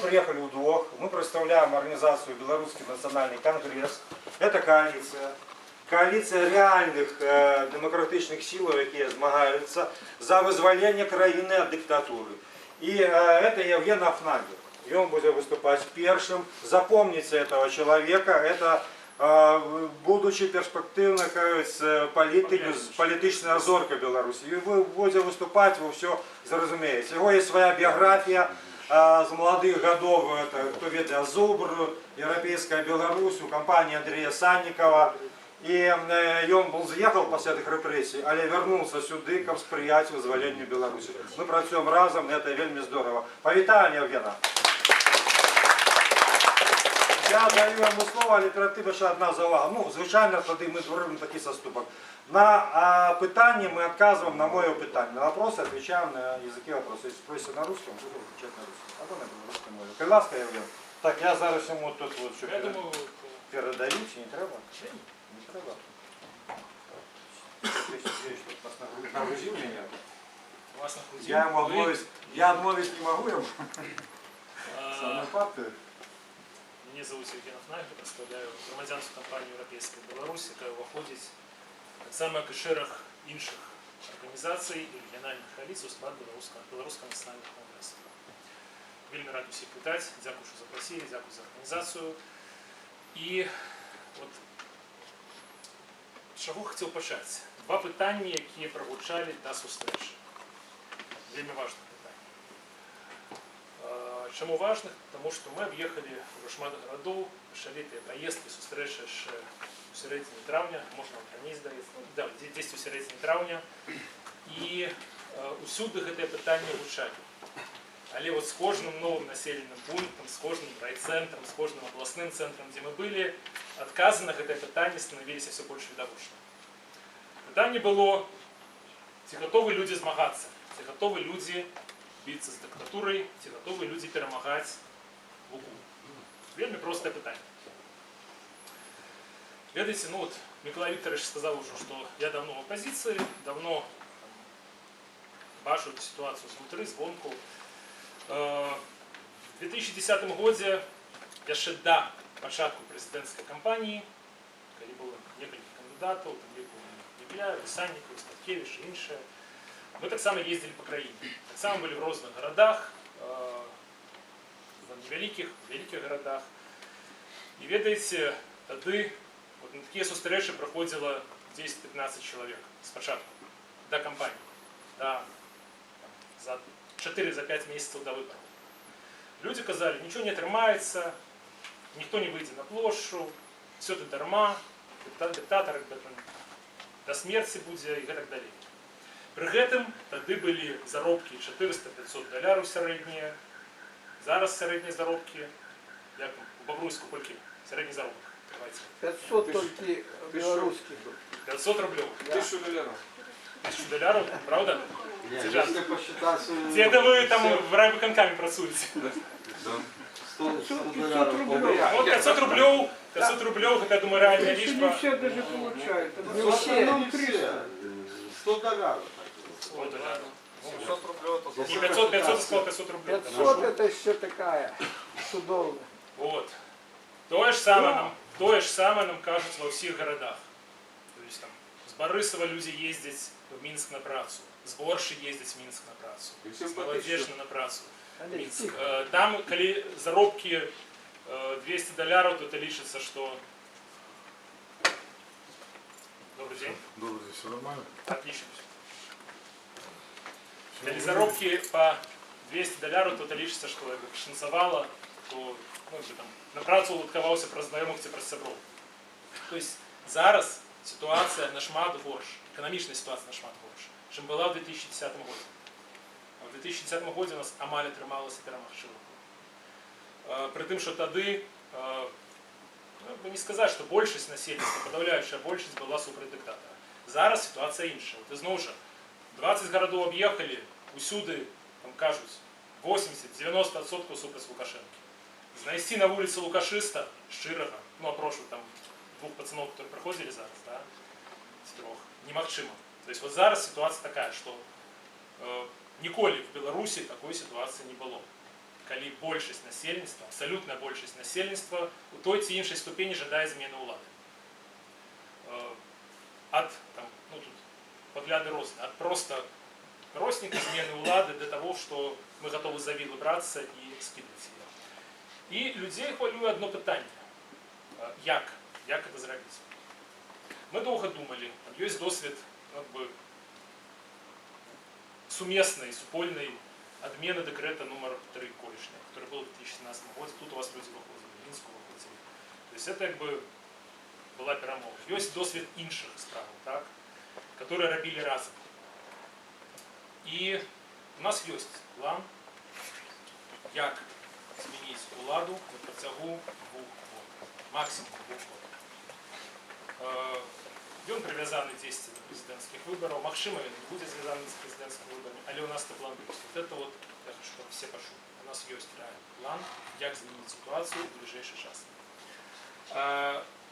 приехали вдвох. Мы представляем организацию Белорусский национальный конгресс. Это коалиция. Коаліція реальних демократичних сил, які змагаються за визволення країни від диктатури. И это Евген Афнагер. И он будет выступать первым. Запомните этого человека. Это, будучи перспективным политичная озорка Беларуси. И вы будете выступать, вы все зразумеете. У него есть своя биография. С молодых годов, это, кто ведает Зубр, Европейская Беларусь, у компании Андрея Санникова. И он был заехал после этих репрессий, але вернулся сюда, к сприять вызволению Беларуси. Мы працюем разом, это вельми здорово. Повитание, Евгена. Я даю йому слово, але перед тим ще одна заувага. Ну, звичайно, тоді ми робимо такий заступок. На питання мы отказываем на мое питание. На вопросы отвечаем на языке вопроса. Если спросите на русском, буду отвечать на русском. А то на русском мові. Будь ласка, Євген. Так, я зараз йому тут вот все передаю, чи не треба? Не треба. Ты нагрузил меня? Вас нагрузил? Я ему отмовить, я отмовить не могу ему. Самые факты. Меня зовут Евген Афнагер, представляю громадянську компанію «Європейська Білорусь», яка виходить так само, як і шерах інших організацій і регіональних коаліцій у склад Білоруського національного конгресу. Вельми радий всіх вітати, дякую, що запросили, дякую за організацію. І от з чого хотів почати? Два питання, які прозвучали до зустрічі. Вельми важливе питання. Чому важных? Потому что мы объехали уже шмат городов, шалітые поездки, зустрічі ще у середині травня, можна ранее здається, да, десь у середині травня. І усюди це питання гучали. Але от з кожним новим населеним пунктом, з кожним райцентром, з кожним обласним центром, де ми були, відкази на це питання становилися все більш віддавочні. Питання було, чи готові люди змагатися, чи готові люди биться з диктатурою, ці готові люди перемагати Луку. Вельми просте питання. Ведаете, ну вот Миколай Викторович сказал уже, что я давно в оппозиции, давно бачу эту ситуацию снутри, звонку. В 2010 году, еще до початку президентской кампании, когда было несколько кандидатов, там был Немляев, Санников, Статкевич и іншие, мы так само ездили по краине. Так само были в разных городах, в невеликих, великих городах. И ведаете, тогда вот на такие встречи проходило 10-15 человек спочатку, до кампании, за 4-5 месяцев до выборов. Люди казали, ничего не отримается, никто не выйдет на площадь, все это дарма, диктатор до смерти будет и так далее. При гэтым тады былі заробкі $400-500 сярэднія. Зараз сярэднія заробкі, як у Бабруйску колькі? Сярэдні заробак. 500 толькі беларускіх. 500 рублёў. $1000. $1000, правда? Если посчитать... Ці это вы там в райвиконкамі працуеце. 100 Вот 500 рублёў, гэта, я думаю, реальная Не лічба. все даже получают. Не В основном 300. $100. 500 рублёў. Не 500, 500, сказал 500 рублёў. 500 это еще такая судовная. Вот. То же самое нам кажуть во всех городах. То есть там с Борисова люди ездят в Минск на працу, с Борши ездят в Минск на працу, с Молодежна на працу. Минск. Там, коли заробки $200, то это лічится, что... Добрый день. Добрый день, все нормально? Отлично. Коли заробки по $200, то это лічится, что як шансовало, то ну, там, на працу луткаваўся праз знаёмых ці праз сяброў. То есть зараз ситуация нашмат горш, экономичная ситуация нашмат горш, чым была в 2010 году. В 2010 году у нас амаль атрымалася перамагчы Луку. При тым, что тады, ну, не сказать, что большасць насельніцтва, подавляющая большасць была супраць диктатора. Зараз ситуация іншая. Вот ізноў жа 20 городов объехали, усюды, там кажуть, 80-90% супраць Лукашенко. Знайсці на вуліцы лукашыста, шчырага, ну, апрошу там двух пацанов, которые проходили зараз, да, з трох, немагчыма. То есть вот зараз ситуация такая, что ніколі в Беларуси такой ситуации не было. калі большасць насельніцтва, абсалютная большасць насельніцтва у той ці іншай ступені жадае змены ўлады. Ад, там, ну тут погляды розныя, ад просто росніка змены ўлады до того, што мы готовы за вілы брацца і скідаць яе. І людзей хвалюе одно пытанне. Як это зрабіць? Мы доўга думалі, ёсць досвед сумеснай, супольнай адмены дэкрэта нумар 3 колішняга, который был в 2017 году. Тут у вас люди выходзілі, в Мінску выходзілі. То есть это была перамога. Ёсць досвед іншых справаў, так, которые рабілі разам. І у нас ёсць план, як змяніць уладу на працягу 2 год, максимум 2 год. Ён прывязаны 10 до прэзідэнцкіх выбараў, магчыма, ён не будзе звязаны з прэзідэнцкімі выбарамі, але у нас то план ёсць. Вот это вот, я хочу, чтобы все пошли. У нас ёсць реальный план, як змяніць ситуацию в ближайший час.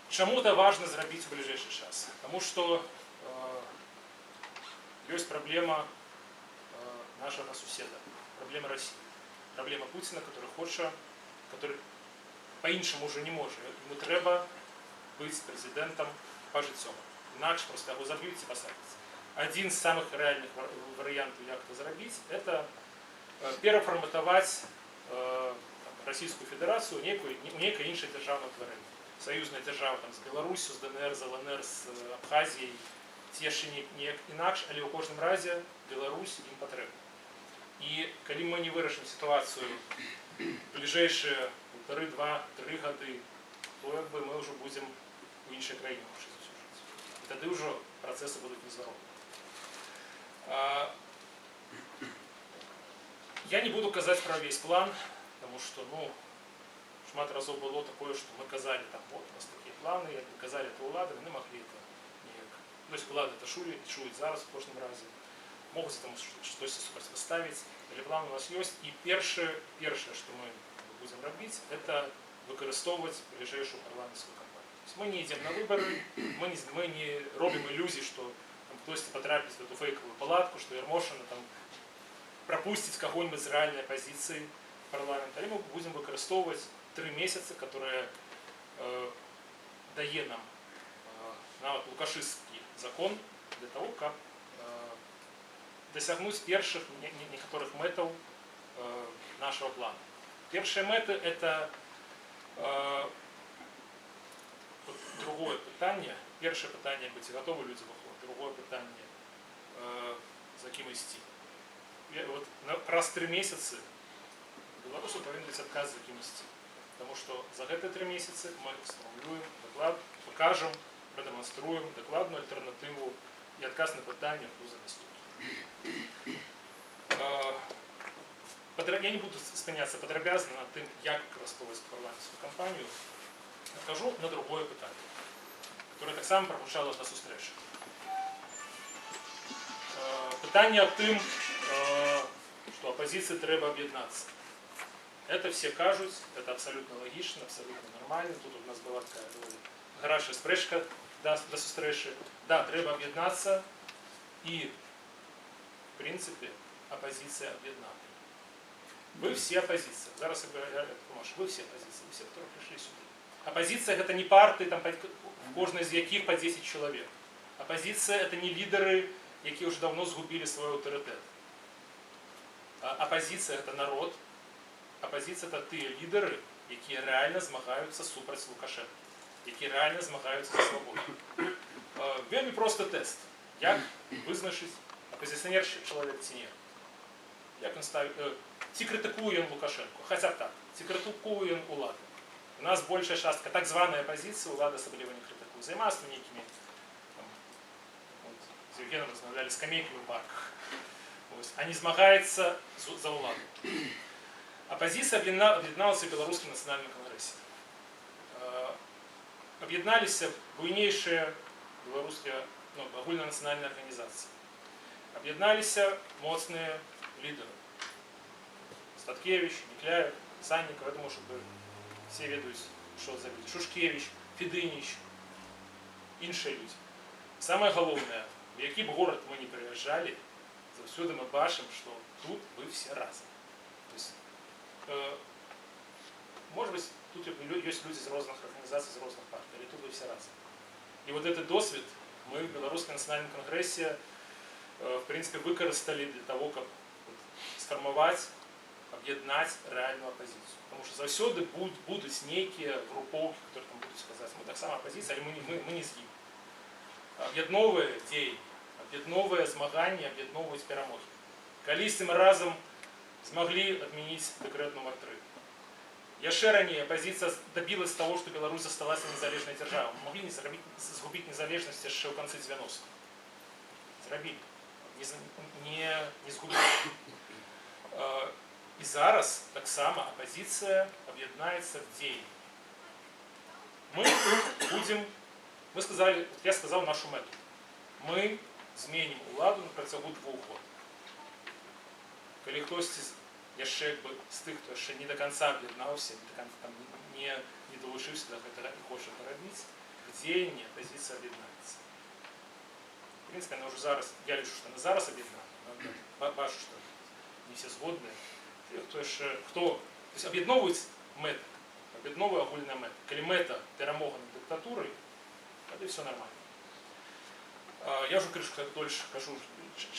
Чаму это важно зрабіць у ближайший час? Потому что ёсць праблема нашего суседа, проблема России, проблема Путина, который хочет, который по-іншаму уже не может. Ему трэба быть президентом пажыццёва. Інакш просто его забьют и посадят. Один из самых реальных вариантов, как это зрабіць, это перафарматаваць Российскую Федерацию у некой іншай дзяржаўнай утварэння. Союзная держава там, с Беларусью, с ДНР, с ЛНР, с Абхазией, цеши неяк інакш, але ў кожным разе Беларусь ім патрэбна. І калі мы не вырашым ситуацию ближайшие 1,5-2-3 гады, то мы уже будем у іншай краіне жыць. І тады ўжо працэсы будуць нездаровы. Я не буду казаць про весь план, потому что, шмат разоў было такое, что мы казали, там, вот у нас такие планы, як мы казали это улады, мы не могли это неяк. То есть улады это чують зараз в кожным разе, могут этому что-то супрацьпаставіць, але план у нас есть. И первое, что мы будем рабіць, это выкарыстоўваць ближайшую парламентскую кампанию. То есть мы не идем на выборы, мы не робим иллюзий, что кто-то потрапіць в эту фейковую палатку, что Ермошина там пропустить кого-нибудь с реальной оппозиции парламента, или мы будем выкарыстоўваць 3 месяца, которые дае нам нават лукашистский закон для того, как досягнуть первых некоторых мэтаў нашего плана. Первые мэты – это другое пытанне. Первое пытанне – быть готовы люди выходят. Другое пытанне – за кем ісці. Вот раз 3 месяца беларусу павінен быць адказ за кем ісці. Потому что за гэтыя 3 месяцы мы сфармулюем доклад, покажем, продемонструем докладную альтернативу и отказ на пытание, кто заместит. Я не буду спиняться подробязно над тем, как выкарыстоўваць парламентскую кампанию. Скажу на другое пытание, которое так само прозвучало на сустрэчы. Пытание о том, что оппозиции трэба объединяться. Это все кажут, это абсолютно логично, абсолютно нормально. Тут у нас была такая гарячая спрэчка до сустрэчы. Да, трэба объединяться, и в принципе оппозиция объединена. Вы все оппозиция. Зараз я говорю, вы все оппозиция, все, которые пришли сюда. Оппозиция это не партии, там, в кожнай из яких по 10 человек. Оппозиция это не лидеры, які уже давно згубили свой авторитет. Оппозиция это народ. Оппозиция это тыя лидеры, які реально змагаюцца супраць Лукашенко, які реально змагаюцца за свободу. Вельмі просто тест. Як вызначыць, оппозиционер чалавек ці не? Як ён ставіць, ці критикуе ён Лукашенко? Хаця б так, ці критикуе ён улады? У нас большая частка так званая оппозиция, улада асабліва не критикуе. Займацца нейкімі, з Евгеном размаўлялі скамейкамі в парках. Они змагаюцца за уладу. Оппозиция объединялась в Белорусском национальном конгрессе. Объединялись буйнейшие белорусские агульнанациональные организации. Объединялись моцные лидеры. Статкевич, Никляев, Санников, я думаю, чтобы все ведают, что за люди. Шушкевич, Федынич, іншие люди. Самое главное, в який бы город мы не приезжали, завсюду мы бачим, что тут вы все разом. То есть может быть, тут есть люди из разных организаций, из разных партий, але тут вы все разные. И вот этот досвід мы в Белорусском национальном конгрессе в принципе выкористали для того, как сформовать, об'єднати реальну опозицію. Тому що завсёды будуть некие групповки, которые там будут сказать, мы так само оппозиция, але мы не з ними. Об'єдновує дії, об'єдновує змагання, об'єдновують перемоги. Колись ми разом змогли відмінити декрет номер 3. Яшчэ ранее оппозиция добилась того, что Беларусь осталась незалежной державой. Мы могли сгубить незалежность еще в конце 90-х. Зробили. Не згубили. І зараз так само оппозиция об'єднається в дії. Мы сказали, я сказал нашу мету. Мы зменим уладу на протягу 2 год. Коли хтось яшчэ з тих, хто ще не до конца об'єднався, не долучився до гэтага і хоче поробити, в дзеянні опозиція об'єднається. В принципі, вона вже зараз, я лишу, що вона зараз об'єднана, бачу, що не всі згодні. Хто об'єдновують мети, об'єдновує агульна мета. Коли мета перемога над диктатурою, тоді все нормально. Я вже більше кажу,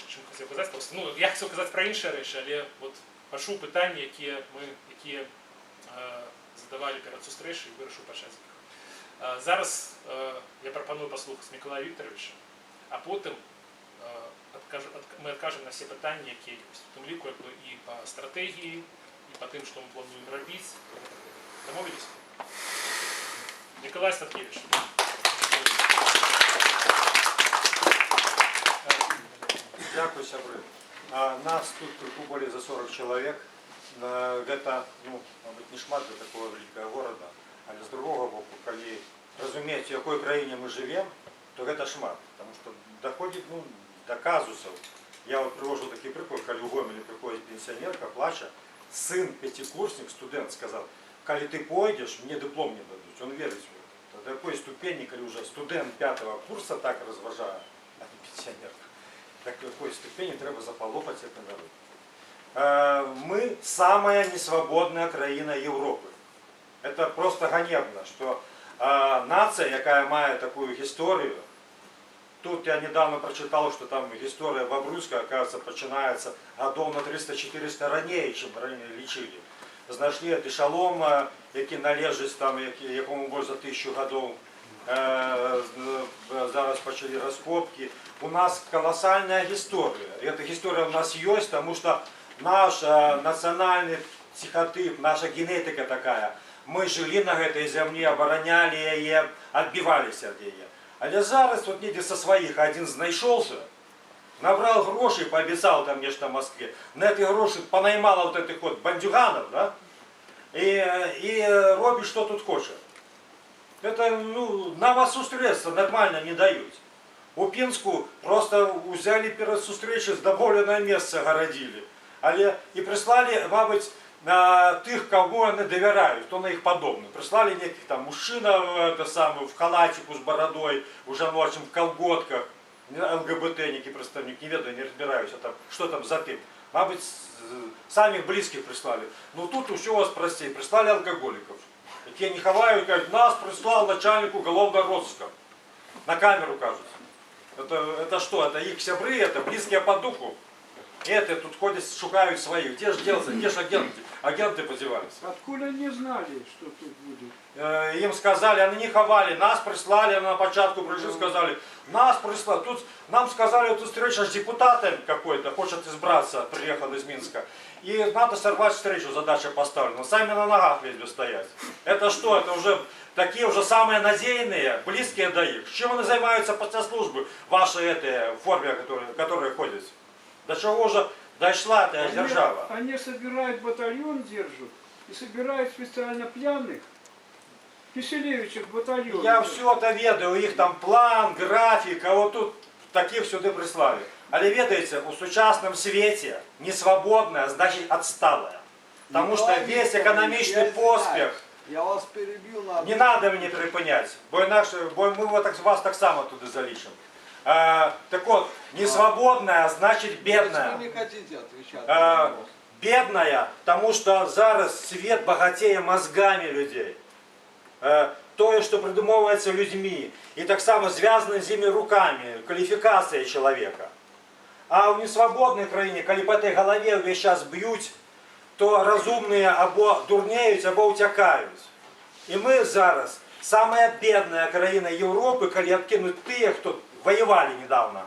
чим хотів казати. Просто, я хотів казати про інші речі, але от почув питання, які задавали перед зустрічю і вирішив почати їх. Зараз я пропоную послухати Миколая Вікторовича, а потім ми відкажемо на всі питання, які є. В тому ліку і по стратегії, і по тим, що ми плануємо робити. Домовились? Николай Статкевич. Дякую, сябры. Нас тут более за 40 человек. Это, мабуть, не шмат для такого великого города. Але з другого боку, коли розуміти, в якій країні ми живемо, то це шмат. Тому що доходить до казусів. Я от привожу такий приклад, коли у Гомелі приходить пенсіонерка, плаче, син п'ятикурсник, студент, сказав, коли ти пойдеш, мені диплом не дадуть. Він вірить в це. До такої ступені, коли вже студент 5-го курсу так розважає, а не пенсіонерка. Такой ступени треба заполопать этот народ. Мы самая несвободная країна Європи. Это просто ганебно, что нация, яка має таку історію, тут я недавно прочитал, что там история Бобруйска, оказывается, починается годов на 300-400 ранее, чем ранее лечили. Знайшли эшелон, який належить там, якому більше за 1000 годов. Зараз почали раскопки. У нас колоссальная история. Эта история у нас есть, потому что наш национальный психотип, наша генетика такая. Мы жили на этой земле, обороняли ее, отбивались от нее. Але зараз вот ніде со своих один знайшовся, набрал грошей, пообещал там нечто в Москве. На эти гроши понаймало вот этих вот бандюганов, да? И робит, что тут хочет. Это, на вас средства нормально не дают. У Пінску просто взяли перед зустрічі, здобовлене місце городили. І прислали, мабуть, тих, кому вони довіряють, хто на їх подобний. Прислали неких там мужчина в халатику з бородою, уже ночью в колготках, ЛГБТники, представники, не ведаю, не розбираюся, що там за тип. Мабуть, самих близьких прислали. Ну тут все у вас простей, прислали алкоголиков. Те не ховают, говорят, нас прислал начальник уголовного розыска. На камеру кажут. Это что? Это их сябры, это близкие по духу. Это тут ходят, шукают своих. Где же делся? Где же агенты? Агенты подевались. Откуда не знали, что тут будет? Им сказали, они не ховали, нас прислали, на початку пришли, сказали, нас прислали. Тут нам сказали, вот встреча с депутатом какой-то, хочет избраться, приехал из Минска. И надо сорвать встречу, задача поставлена. Сами на ногах лезли стоять. Это что? Это уже такие уже самые надеянные, близкие до их. Чем они занимаются спецслужбы вашей этой форме, которые ходят? До чего уже дошла эта держава? Они собирают батальон, держат, и собирают специально пьяных. Киселевичев батальон. Я все это ведаю, их там план, график, а вот тут таких сюда прислали. Але ведаете, у сучасном свете несвободная, значит отсталая. Потому что весь экономичный поспех. Я вас перебил на... Не надо мне припинять, бо мы вас так само туда залишим. Так вот, несвободная, значит бедная. Вы не хотите отвечать на вопрос. Бедная, потому что зараз свет багатее мозгами людей. То, что придумывается людьми. И так само звязано с ними руками, квалификация человека. А в несвободной краине, коли по этой голове весь час бьют, то разумные або дурнеют, або утекают. И мы зараз самая бедная краина Европы, коли откинуть те, кто воевали недавно.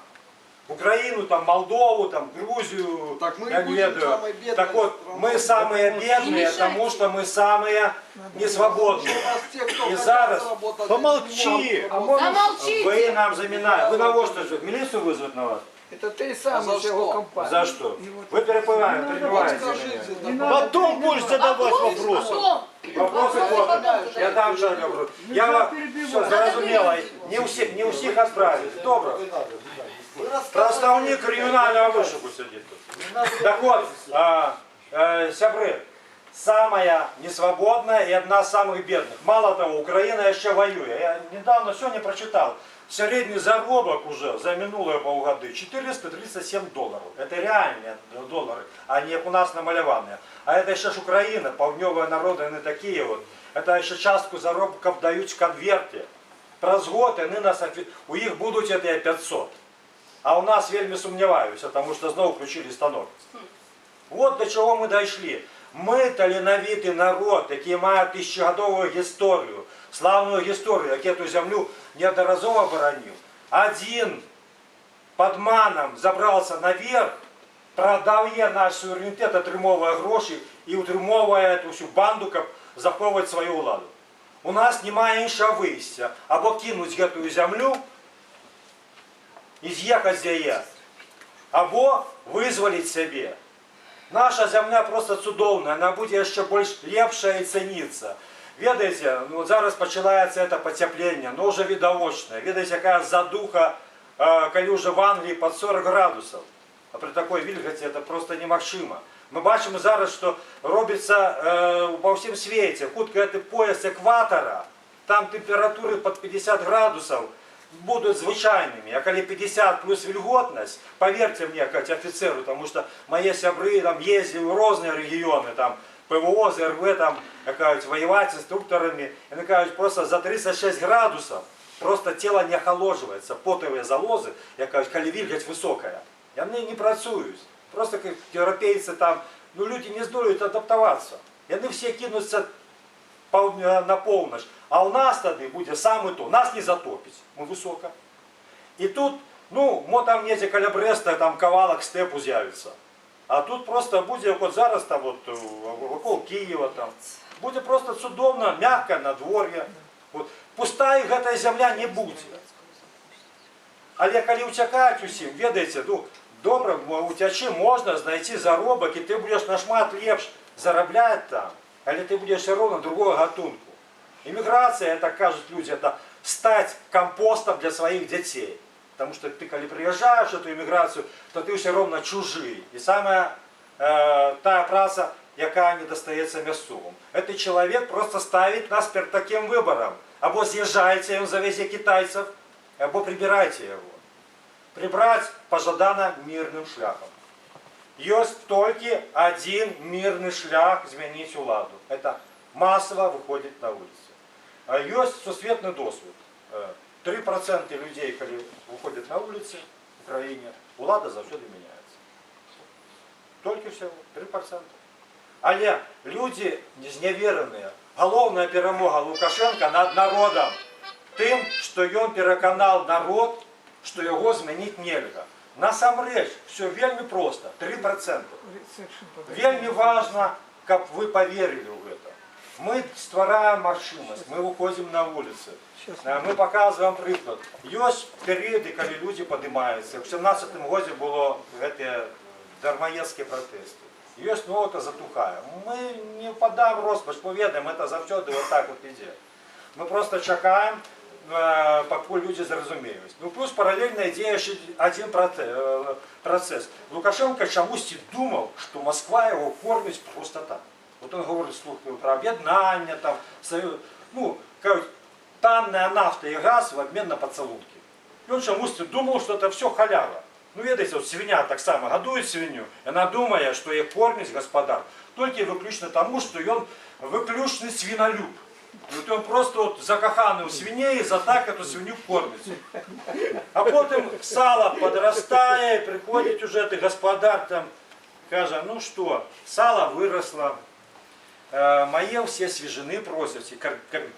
Украину, там, Молдову, там, Грузию, Так мы и я не будем ведаю. самой бедной Так вот, страной. мы самые бедные, потому что мы самые несвободные. У нас те, кто И хотят зараз заработать, помолчи. они не А могут может, работать. Вы нам заминаете. Вы на вот что же, милицию вызвать на вас? это ты сам за из его что? компании. За что? И вот- Вы перебиваете Не надо меня. Скажите, Не да, надо Потом будешь задавать Вопросы вопросы. потом. Вопросы Вопросы потом. потом Я дам человеку вопрос. Я Нельзя вам перебивать. все зрозуміло. Не у всіх відправити. Добре. вы рассказываете. Представник кримінального вишуку сидить тут. Так вот, сябры, самая несвободная и одна из самых бедных. Мало того, Украина еще воюет. Я недавно сегодня прочитал. Средний заработок уже за минулые полгода 437 долларов. Это реальные доллары, а не у нас намалеванные. А это еще ж Украина, паўднёвые народы, они такие вот. Это еще частку заработков дают в конверте. Праз год они нас, у них будут это 500. А у нас вельми сумніваюся, тому що знову включили станок. От до чого ми дійшли. Ми таленовитий народ, який має тисячогодову історію, славну історію, який ту землю неодноразово боронив. Один подманом забрався наверх, продає наш суверенітет, отримовує гроші і утримовує цю всю банду, щоб заховувати свою владу. У нас немає іншого виїзду. Або кинуть цю землю, і з'їхати з неї, або визволити себе. Наша земля просто чудовна, вона буде ще більш лепша і ціниться. Ведаете, ну, зараз починається це потеплення, но вже видовочне. Ведаете, яка задуха, коли вже в Англії під 40 градусів. А при такій вільготі це просто неможливо. Ми бачимо зараз, що робиться по всьому світі. Хутко це пояс екватора, там температури під 50 градусів будут звичайными. А коли 50 плюс вильготность, поверьте мне, как офицеру, потому что мои сябры там ездили в разные регионы, там ПВО, ЗРВ, там, кажуть, воевать с инструкторами, и кажуть, просто за 36 градусов просто тело не охолодживается, потовые залозы, я кажу, коли вильготь высокая. И они не працують. Просто как европейцы там, ну люди не здолеют адаптоваться. И они все кинутся на полночь. А у нас тоді буде саме то. Нас не затопить. Ми високо. І тут, ну, мо там не каля Бреста, там кавалок степу з'явиться. А тут просто буде, от зараз там, от, около Києва там, буде просто чудовно, м'яке надвор'я. От. Пустая гэта земля не буде. Але коли утекають усім, ведаете, ну, добре, утечи можна знайти заробок, і ти будеш на шмат лепш заробляти там. Але ты будешь все равно другого гатунку. Иммиграция, это кажут люди, это стать компостом для своих детей. Потому что ты, когда приезжаешь в эту иммиграцию, то ты все равно чужий. И самая та праца, яка не достается мясцовым. Этот человек просто ставит нас перед таким выбором. Або съезжайте, он завезе китайцев, або прибирайте его. Прибрать пожадано мирным шляхом. Есть только один мирный шлях змінити владу. Это массово выходит на улицы. Есть сусветный досвід. 3% людей, коли выходят на улицы в Украине, влада завжди міняється. Только всего 3%. Але люди зневірені. Головна перемога Лукашенка над народом тим, що він переконав народ, що його змінити нельзя. Насамрэч, все вельми просто, 3%. Вельми важно, как вы поверили в это. Мы створаем машинность, мы выходим на улицы, мы показываем приклад. Есть периоды, когда люди поднимаются. В 17-м году было эти дармоедские протесты. Есть, ну это затухая. Мы не впадаем в розпач, поведаем, это завсёды вот так вот идет. Мы просто чекаем, поки люди зрозуміють. Ну плюс паралельно йде ще один процес. Лукашенко чомусь думав, що Москва його кормить просто так. От він говорить про об'єднання, там, ну, кажуть, танна нафта і газ в обмін на поцілунки. І він чомусь думав, що це все халява. Ну, ведаеце, от свиня так само гадуе свинью, яна думае, што яе корміць гаспадар толькі выключна таму, што ён выключны свінолюб. Вот он просто вот закаханы у свиней, за так эту свинью кормится. А потом сало подрастает, приходит уже ты господар там, каже, ну что, сало выросло, мои все свежины просят,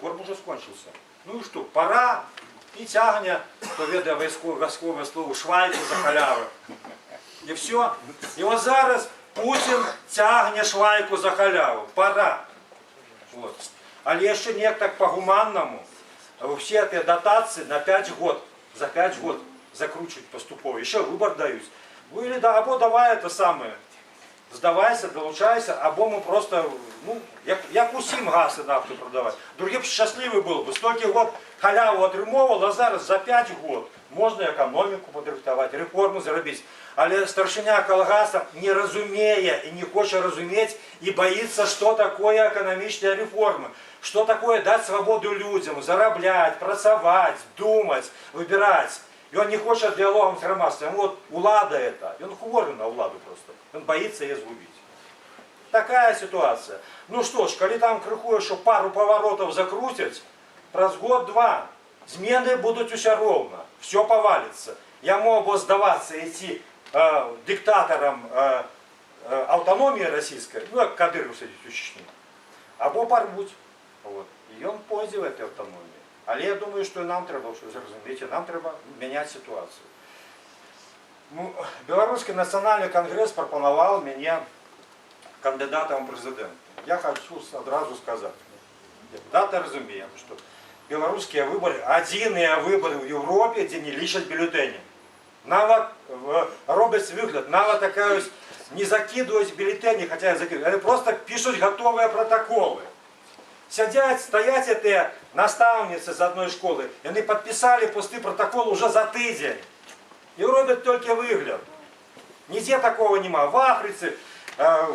корм уже скончился. Ну и что, пора и тягня, то веда войсковое слово, швайку за халяву. И все. И вот зараз Путин тягне швайку за халяву. Пора. Вот. Але яшчэ неяк так по-гуманнаму все эти дотации на 5 год, за 5 год закручивать поступово. Еще выбор дают. Ну или да, або давай это самое, сдавайся, долучайся, або мы просто, ну, як усім газ і нафту продавать. Другі б щасливий був би. Стільки год халяву отримував, а зараз за 5 год можна економіку подрихтувати, реформу зробити. Але старшиня Колгаса не разумеє і не хоче розуміти і боїться, що таке економічна реформа. Что такое дать свободу людям, зараблять, працавать, думать, выбирать. И он не хочет диалогом с громадством. Вот улада это. И он хворый на уладу просто. Он боится ее сгубить. Такая ситуация. Ну что ж, коли там крыху еще пару поворотов закрутить, праз год-два змены будут уся ровно. Все повалится. Я мог бы сдаваться, идти диктатором автономии российской, ну, как Кадыров сидит у Чечни, або порвуть. Вот. І він пойде в этой автономії. Але я думаю, що нам треба щось зрозуміти, нам треба міняти ситуацію. Ну, Белорусский национальный конгресс пропонував мене кандидатом в президенти. Я хочу одразу сказати, депутати розуміємо, що білоруські вибори – єдині вибори в Європі, де не лічать бюлетені. Навіть робить вигляд, навіть така ось не закидують бюлетені, хоча закидують, вони просто пишуть готові протоколи. Сидять, стоять эти наставницы з одної школи, і вони підписали пустий протокол уже за тиждень. І роблять тільки вигляд. Ніде такого нема. В Африці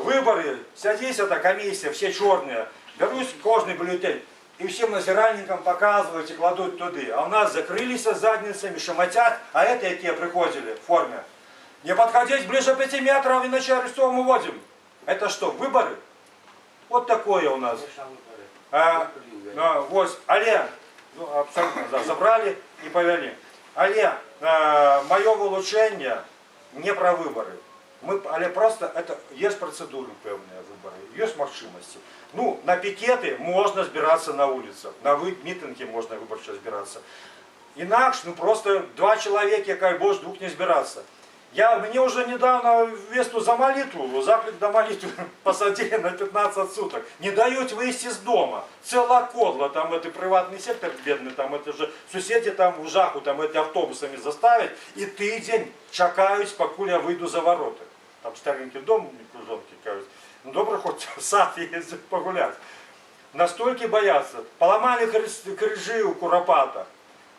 вибори, садись, эта комісія, всі чорні, беруть кожний бюлетень і всім назиральникам показують і кладуть туди. А у нас закрилися задницями, шамотять, а это, які приходили в формі. Не підходіть ближе 5 метрів, иначе арестовым уводим. Это что, выборы? Вот такое у нас. Вот, але, ну, абсолютно, да, забрали и повели. Але мое вилучення не про вибори. Але просто это есть процедуры певные выборы, есть можливості. Ну, на пикеты можно збиратися на улицах, на мітинги можно виборчо збиратися. Інакше, ну просто 2 чоловіки, як Боже, двух не збиратися. Мне уже недавно весту за молитву, заклик до молитвы посадили на 15 суток. Не дают выйти из дома. Целая кодла, там это приватный сектор бедный, там это же соседи там в жаху, там эти автобусами заставить. И тыдень чакают, покуль я выйду за ворота. Там старенький дом, кружонки, кажуть. Ну добре, хоть в сад ездить погулять. Настолько боятся. Поломали крыжи у Куропата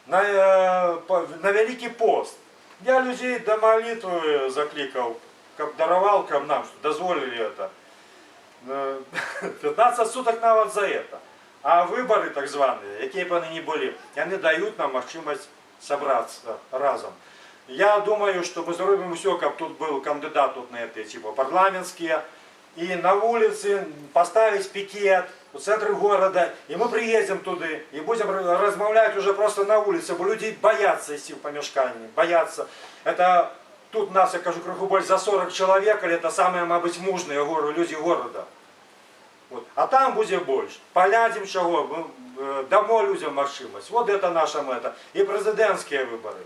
на Великий пост. Я людей до молитвы закликал, как даровал к нам, что дозволили это. 15 суток навіть за это. А выборы так званые, які б вони не були, вони дають нам можливість зібратися разом. Я думаю, что мы зробимо все, как тут был кандидат тут на эти, типа парламентские, и на улице поставить пикет в центре города, и мы приедем туда, и будем размовлять уже просто на улице, бо люди боятся идти в помешкание, боятся. Это тут нас, я кажу, кроху больше за 40 человек, или это самые, может быть, мужные люди города. Вот. А там будет больше. Полядем чего, дамо людям можливість. Вот это наша мета. И президентские выборы.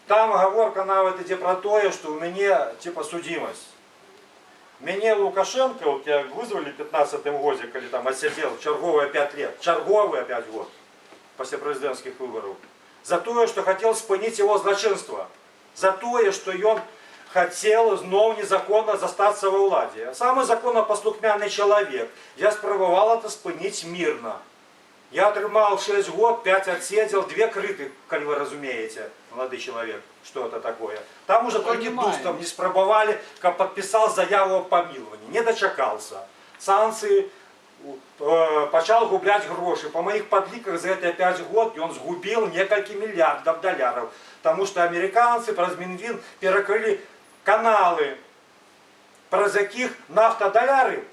Там оговорка навіть іде про то, что у меня типа судимость. Меня Лукашенко, вот я вызвали в 15-м году, когда там отсидел черговые 5 лет, черговые 5 год после президентских выборов, за то, что хотел спынить его злочинство, за то, что он хотел снова незаконно застаться во владе. Самый законопослухмяный человек, я спробовал это спынить мирно. Я отримал 6 год, 5 отсидел, 2 крыты, как вы разумеете, молодой человек, что это такое. Там уже только дустом не спробовали, как подписал заяву о помиловании. Не дочекался. Санкции, почал гублять гроши. По моих подликах за эти 5 год он сгубил несколько миллиардов долларов. Потому что американцы праз Минвин перекрыли каналы, праз якіх нафтадаляры,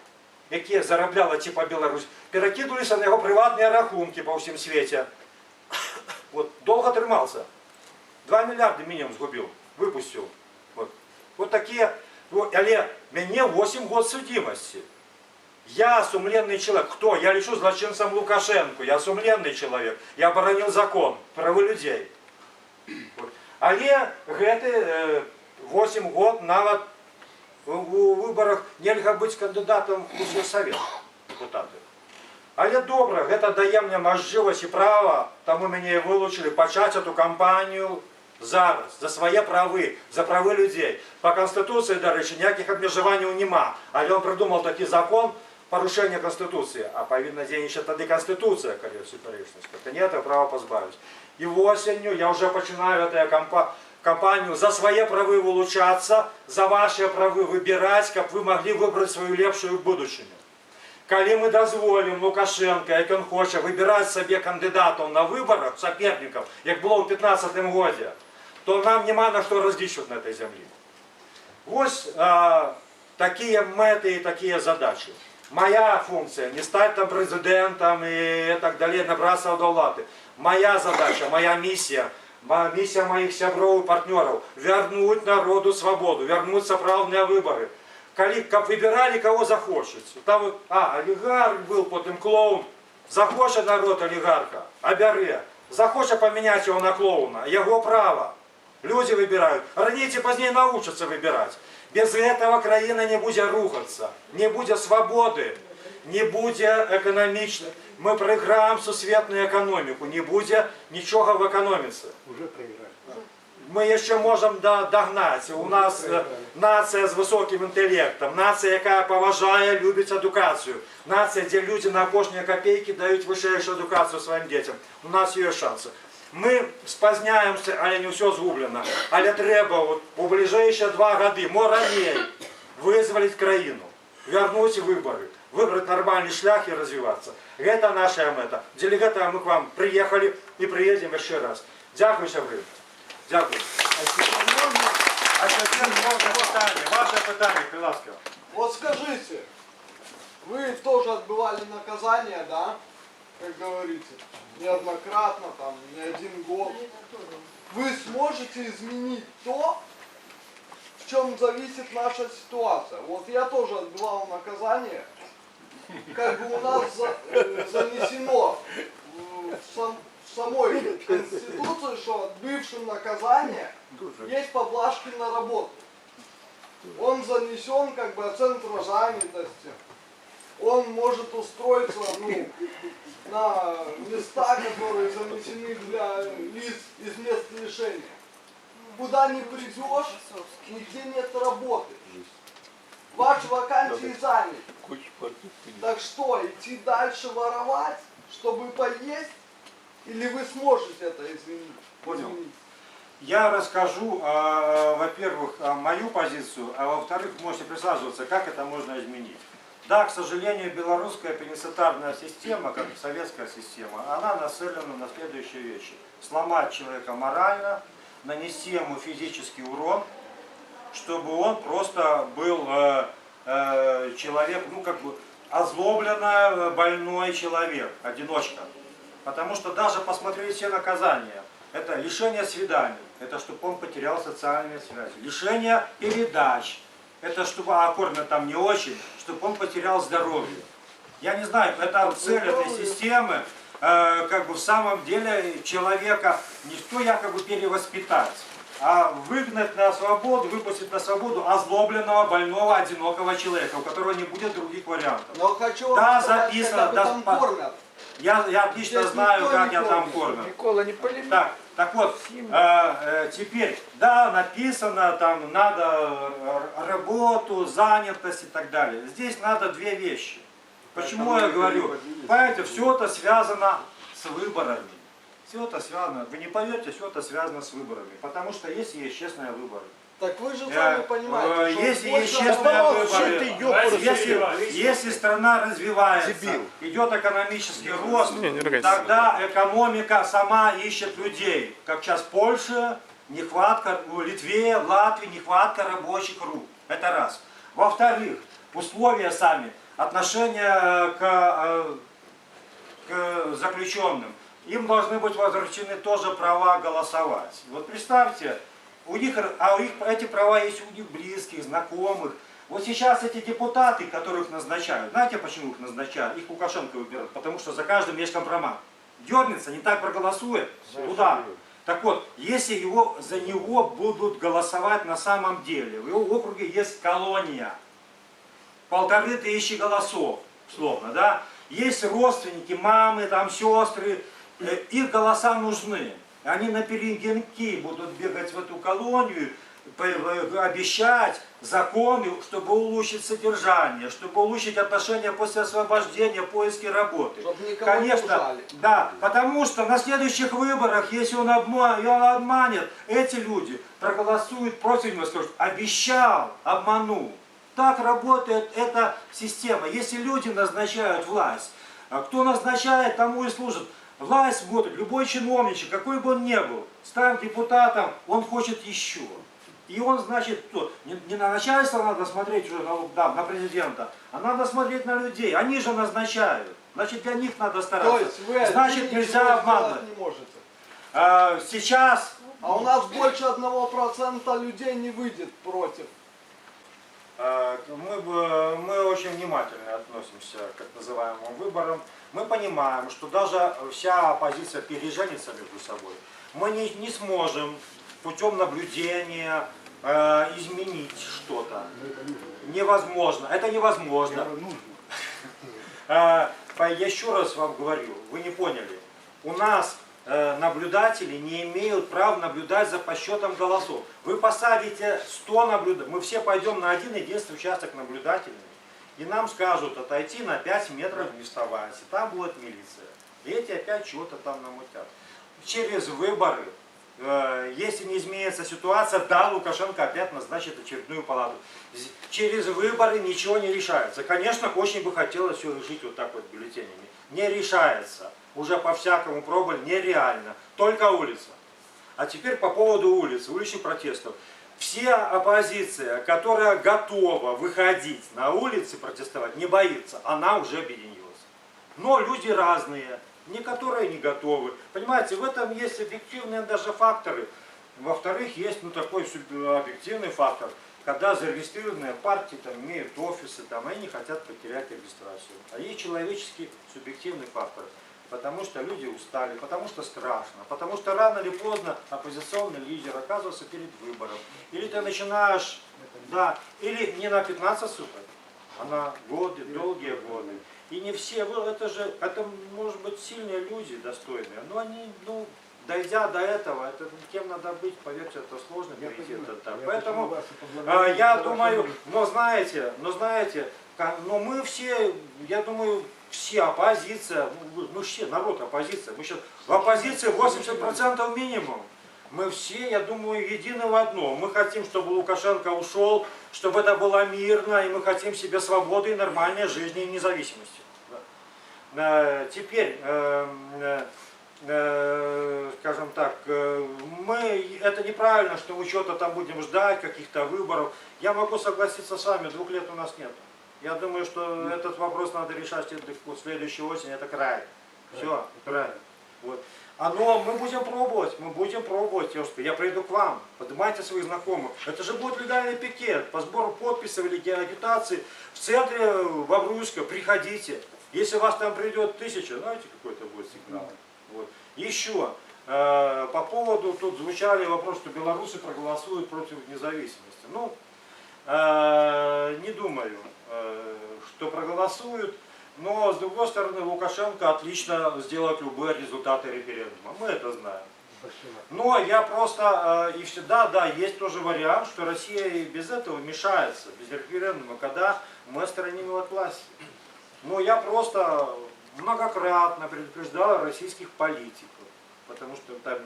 якія зарабляла типа Беларусь, перакидываліся на яго прыватныя рахункі па ўсім свеце. Вот, долго трымался. 2 миллиарда минимум сгубил, выпустил. Вот такие, але мне 8 год судимости. Я сумленный человек. Кто? Я лечу злочинцем Лукашенко. Я сумленный человек. Я оборонил закон, правы людей. Але гэты 8 год нават у выборах нельга быть кандидатом в Госсовет депутаты. Але добра, гэта дае мне мажлівасць і права, таму мяне і вылучылі пачаць эту кампанію зараз, за свае правы, за правы людзей. По Конституцыі, дарэчы, ніякіх абмежаванняў няма, але он придумал такі закон парушэння Конституцыі, а павінна дзейнічаць тады Конституцыя, калі супярэчнасць. Гэта не это права пазбавіць. І восенню я уже пачынаю эту кампанію за свае правы вылучацца, за ваши правы выбіраць, каб вы маглі выбраць сваю лепшую будучыню. Калі мы дазволім Лукашенко, як ён хоча, выбіраць сабе кандыдатаў на выбарах, сапернікаў, як было ў 15-м годзе, то нам няма на што разлічваць на этой зямлі. Вось такія мэты і такія задачы. Моя функция не стать там президентом и так далее, набраться до влады. Моя задача, моя миссия моих сябров и партнеров вернуть народу свободу, вернуть сапраўдныя выборы. Как выбирали, кого захочет. Там вот, олигарх был, потом клоун. Захочет народ олигарха, обяре. Захочет поменять его на клоуна, его право. Люди выбирают. Ранее ці позднее научатся выбирать. Без этого краина не будет рухаться, не будет свободы, не будет экономично. Мы проиграем сусветную экономику, не будет ничего в экономице. Уже проиграли. Мы еще можем догнать. У нас нация с высоким интеллектом, нация, якая поважає, любить эдукацию. Нация, где люди на кожні копейки дают высшую эдукацию своим детям. У нас есть шансы. Мы спазняемся, але не все згублено. Але треба вот, у ближайшие 2 года, мо ранее, вызволить краину, вернуть выборы, выбрать нормальный шлях и развиваться. Это наша мета. Для этого мы к вам приехали и приедем еще раз. Дякую, сябры. Дякую. А теперь можно питание. Ваше питание, Пиласков. Вот скажите, вы тоже отбывали наказание, да? Как говорится, неоднократно, там, не 1 год. Вы сможете изменить то, в чем зависит наша ситуация. Вот я тоже отбывал наказание. Как бы у нас занесено в самой Конституции, что отбывшим наказание есть поблажки на работу. Он занесен как бы от центра занятости. Он может устроиться на места, которые занесены для лиц из мест лишения. Куда ни придешь, нигде нет работы. Ваши вакансии заняты. Так что, идти дальше воровать, чтобы поесть? Или вы сможете это изменить? Понял. Я расскажу, во-первых, мою позицию, а во-вторых, можете присаживаться, как это можно изменить. Да, к сожалению, белорусская пенитенциарная система, как советская система, она нацелена на следующие вещи. Сломать человека морально, нанести ему физический урон, чтобы он просто был человек, озлобленный, больной человек, одиночка. Потому что даже посмотрели все наказания. Это лишение свиданий, это чтобы он потерял социальные связи. Лишение передач, это чтобы, кормят там не очень, чтобы он потерял здоровье. Я не знаю, это цель этой системы, в самом деле человека не что якобы перевоспитать, а выгнать на свободу, выпустить на свободу озлобленного, больного, одинокого человека, у которого не будет других вариантов. Но хочу вам Да, сказать, записано, как там кормят. Я отлично Здесь знаю, никто как не я там кормит. кормлю. Микола, не полеми. Так вот, теперь, да, написано, там надо работу, занятость и так далее. Здесь надо 2 вещи. Почему я говорю? Понимаете, все это связано с выборами. Все это связано, вы не поверите, все это связано с выборами. Потому что если есть честные выборы. Так вы же сами понимаете, что если больше есть честные работы. выборы, если страна развивается, идет экономический рост, тогда экономика сама ищет людей. Как сейчас Польша, нехватка, в Литве, в Латвии нехватка рабочих рук. Это раз. Во-вторых, условия сами, отношения к заключенным. Им должны быть возвращены тоже права голосовать. Вот представьте, у них эти права есть у них близких, знакомых. Вот сейчас эти депутаты, которых назначают, знаете, почему их назначают? Их Лукашенко выбирает, потому что за каждым есть компромат. Дернется, не так проголосует, туда. Так вот, если за него будут голосовать на самом деле, в его округе есть колония, 1500 голосов, условно, да? Есть родственники, мамы, там, сестры, их голоса нужны. Они на перегонки будут бегать в эту колонию, обещать законы, чтобы улучшить содержание, чтобы улучшить отношения после освобождения, поиски работы. Чтобы никого не Конечно, ужали. да, потому что на следующих выборах, если он обманет, эти люди проголосуют против него, скажут, обещал, обманул. Так работает эта система. Если люди назначают власть, кто назначает, тому и служит. Власть смотрит, любой чиновничек, какой бы он ни был, став депутатом, он хочет еще. И он, значит, кто? Не на начальство надо смотреть уже, на президента, а надо смотреть на людей. Они же назначают. Значит, для них надо стараться. То есть вы Значит, нельзя обманывать. не можете. Сейчас... А у нас больше 1% людей не выйдет против. Мы очень внимательно относимся к так называемым выборам. Мы понимаем, что даже вся оппозиция переженится между собой. Мы не сможем путем наблюдения изменить что-то. Невозможно. Это невозможно. Я еще раз вам говорю, вы не поняли. У нас наблюдатели не имеют права наблюдать за подсчетом голосов. Вы посадите 100 наблюдателей, мы все пойдем на один единственный участок наблюдательный, и нам скажут отойти на 5 метров не вставать, и там будет милиция. И эти опять чего-то там намутят. Через выборы, если не изменится ситуация, да, Лукашенко опять назначит очередную палату. Через выборы ничего не решается. Конечно, очень бы хотелось все решить вот так вот бюллетенями. Не решается. Уже по-всякому пробовали, нереально. Только улица. А теперь по поводу улиц, уличных протестов. Вся оппозиция, которая готова выходить на улицы протестовать, не боится, она уже объединилась. Но люди разные, некоторые не готовы. Понимаете, в этом есть объективные даже факторы. Во-вторых, есть такой объективный фактор, когда зарегистрированные партии там, имеют офисы, там, они не хотят потерять регистрацию. А есть человеческий субъективный фактор. Потому что люди устали, потому что страшно, потому что рано или поздно оппозиционный лидер оказывается перед выбором. Или ты начинаешь, да, или не на 15 суток, а на годы, долгие годы. И не все, это может быть сильные люди, достойные, но они, дойдя до этого, это кем надо быть, поверьте, это сложно перейти это так. Поэтому я думаю, но знаете, мы все, я думаю, все оппозиция, мы все, народ оппозиция, мы сейчас в оппозиции 80% минимум. Мы все, я думаю, едины в одном. Мы хотим, чтобы Лукашенко ушел, чтобы это было мирно, и мы хотим себе свободы, нормальной жизни и независимости. Теперь, скажем так, это неправильно, что мы что-то там будем ждать, каких-то выборов. Я могу согласиться с вами, 2 лет у нас нет. Я думаю, что этот вопрос надо решать в следующей осени, это край. Все, край. Вот. Но мы будем пробовать, я приду к вам, поднимайте своих знакомых. Это же будет легальный пикет по сбору подписей или агитации в центре Бобруйска, приходите. Если вас там придет 1000, знаете, какой-то будет сигнал. Вот. Еще, по поводу, тут звучали вопросы, что белорусы проголосуют против независимости. Не думаю, что проголосуют, но с другой стороны Лукашенко отлично сделает любые результаты референдума, мы это знаем. Но я просто, и всегда, да, есть тоже вариант, что Россия и без этого мешается, без референдума, когда мы отстраним от власти. Но я просто многократно предупреждал российских политиков, потому что там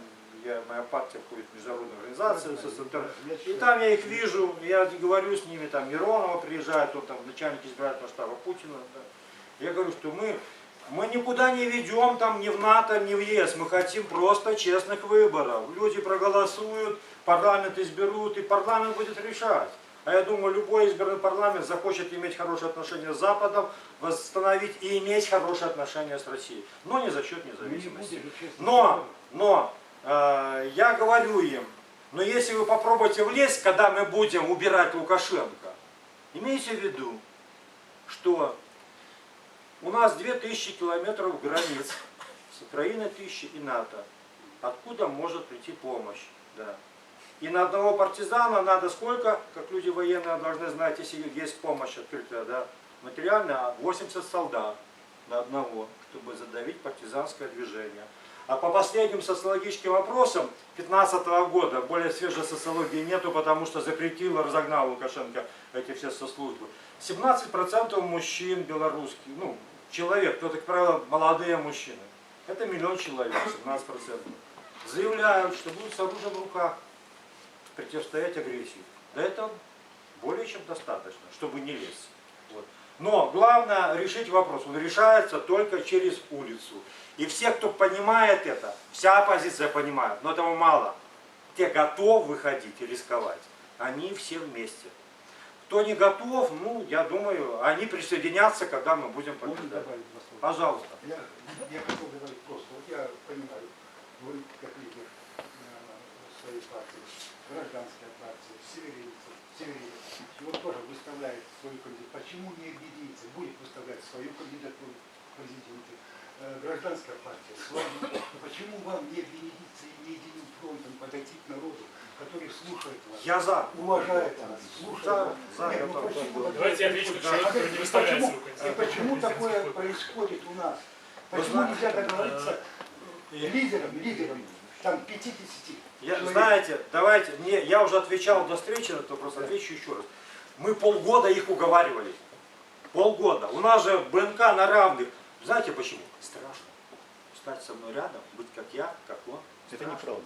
моя партия входит в международную организацию, и там я их вижу, я говорю с ними, там Миронова приезжает, он там начальник избирательного штаба Путина. Да. Я говорю, что мы Мы никуда не ведем, там, ни в НАТО, ни в ЕС. Мы хотим просто честных выборов. Люди проголосуют, парламент изберут, и парламент будет решать. А я думаю, любой избранный парламент захочет иметь хорошие отношения с Западом, восстановить и иметь хорошие отношения с Россией. Но не за счет независимости. Но я говорю им, но если вы попробуете влезть, когда мы будем убирать Лукашенко, имейте в виду, что у нас 2000 километров границ с Украиной, 1000 и НАТО. Откуда может прийти помощь? Да. И на одного партизана надо сколько, как люди военные должны знать, если есть помощь открытая, да, материально 80 солдат на одного, чтобы задавить партизанское движение. А по последним социологическим опросам 2015 года, более свежей социологии нету, потому что запретил, разогнал Лукашенко эти все соцслужбы. 17% мужчин белорусских, ну, человек, кто, как правило, молодые мужчины. Это 1 миллион человек, 17%. Заявляют, что будут с оружием в руках противостоять агрессии. Да это более чем достаточно, чтобы не лезть. Вот. Но главное решить вопрос. Он решается только через улицу. И все, кто понимает это, вся оппозиция понимает, но этого мало. Те готовы выходить и рисковать. Они все вместе. Кто не готов, ну, я думаю, они присоединятся, когда мы будем побеждать. Пожалуйста. Я хотел добавить просто. Вот я понимаю, вы как лидер своей партии, гражданская партия, северинцы, вот тоже выставляет свою кандидатуру. Почему не объединиться? Будет выставлять свою кандидатуру в президенты. Гражданская партия, почему вам не объединиться и не единым фронтом подойти к народу, который слушает вас, Я за. уважает вас, слушает вас? Нет, ну почему? Давайте я отвечу, как человек, который не выставляет свою И кандидатуру. почему такое происходит у нас? Почему нельзя договориться лидером, там 50 человек? Знаете, давайте, я уже отвечал до встречи на этот вопрос, отвечу еще раз. Мы полгода их уговаривали. Полгода. У нас же БНК на равных. Знаете почему? Страшно. Стать со мной рядом, быть как я, как он. Это неправда.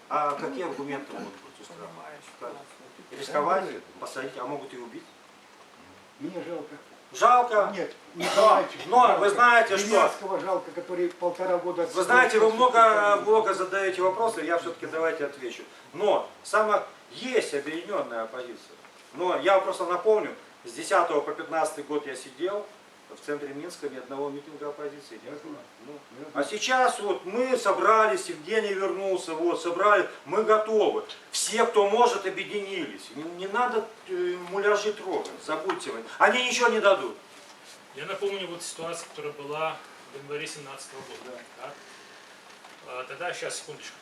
А какие аргументы могут быть у страха? Рисковать, посадить, а могут и убить. Мне жалко. Жалко. Нет, Но вы знаете, что... Немецкого жалко, который 1,5 года... Вы знаете, вы много задаете вопросы, я все-таки давайте отвечу. Но есть объединенная оппозиция. Но я просто напомню, с 10 по 15 год я сидел в центре Минска, ни одного митинга оппозиции не было. А сейчас вот мы собрались, Евгений вернулся, вот собрали, мы готовы. Все, кто может, объединились. Не надо муляжи трогать, забудьте вы. Они ничего не дадут. Я напомню вот ситуацию, которая была в январе 2017 года. Так? Тогда, сейчас, секундочку.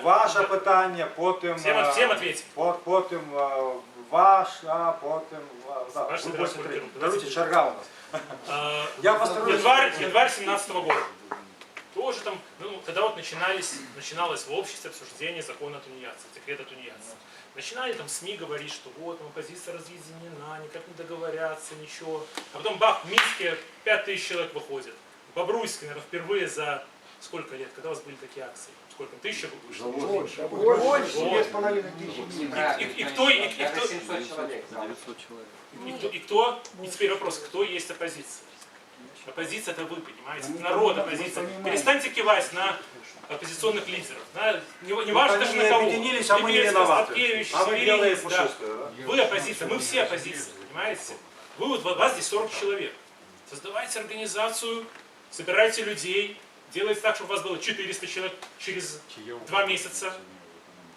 Ваше питання, потім... Всем ответим. Потім ваша, потім... Ваша, Вы да, больше сколько? даруйте, черга у нас. Я постараюсь. Январь 2017 года. Тоже там, ну, когда вот начиналось в обществе обсуждение закона тунеядцев, декрета тунеядцев. Начинали там СМИ говорить, что вот, оппозиция разъединена, никак не договорятся, ничего. А потом бах, в Минске 5000 человек выходит. В Бобруйске, наверное, впервые за сколько лет, когда у вас были такие акции? Сколько? 1000 вышло? Больше, 2500. И кто, 700 человек. и кто, и теперь вопрос, кто есть оппозиция? Оппозиция это вы, понимаете, это народ оппозиция. Перестаньте кивать на оппозиционных лидеров. Не важно даже на кого. Объединились, а мы не Лебедев, виноваты. Статкевич, А мы белые Северинец, да. пушистые. Да? Вы оппозиция, мы все оппозиция, понимаете? Вы вот, вас здесь 40 человек. Создавайте организацию, собирайте людей, делайте так, чтобы у вас было 400 человек через 2 месяца.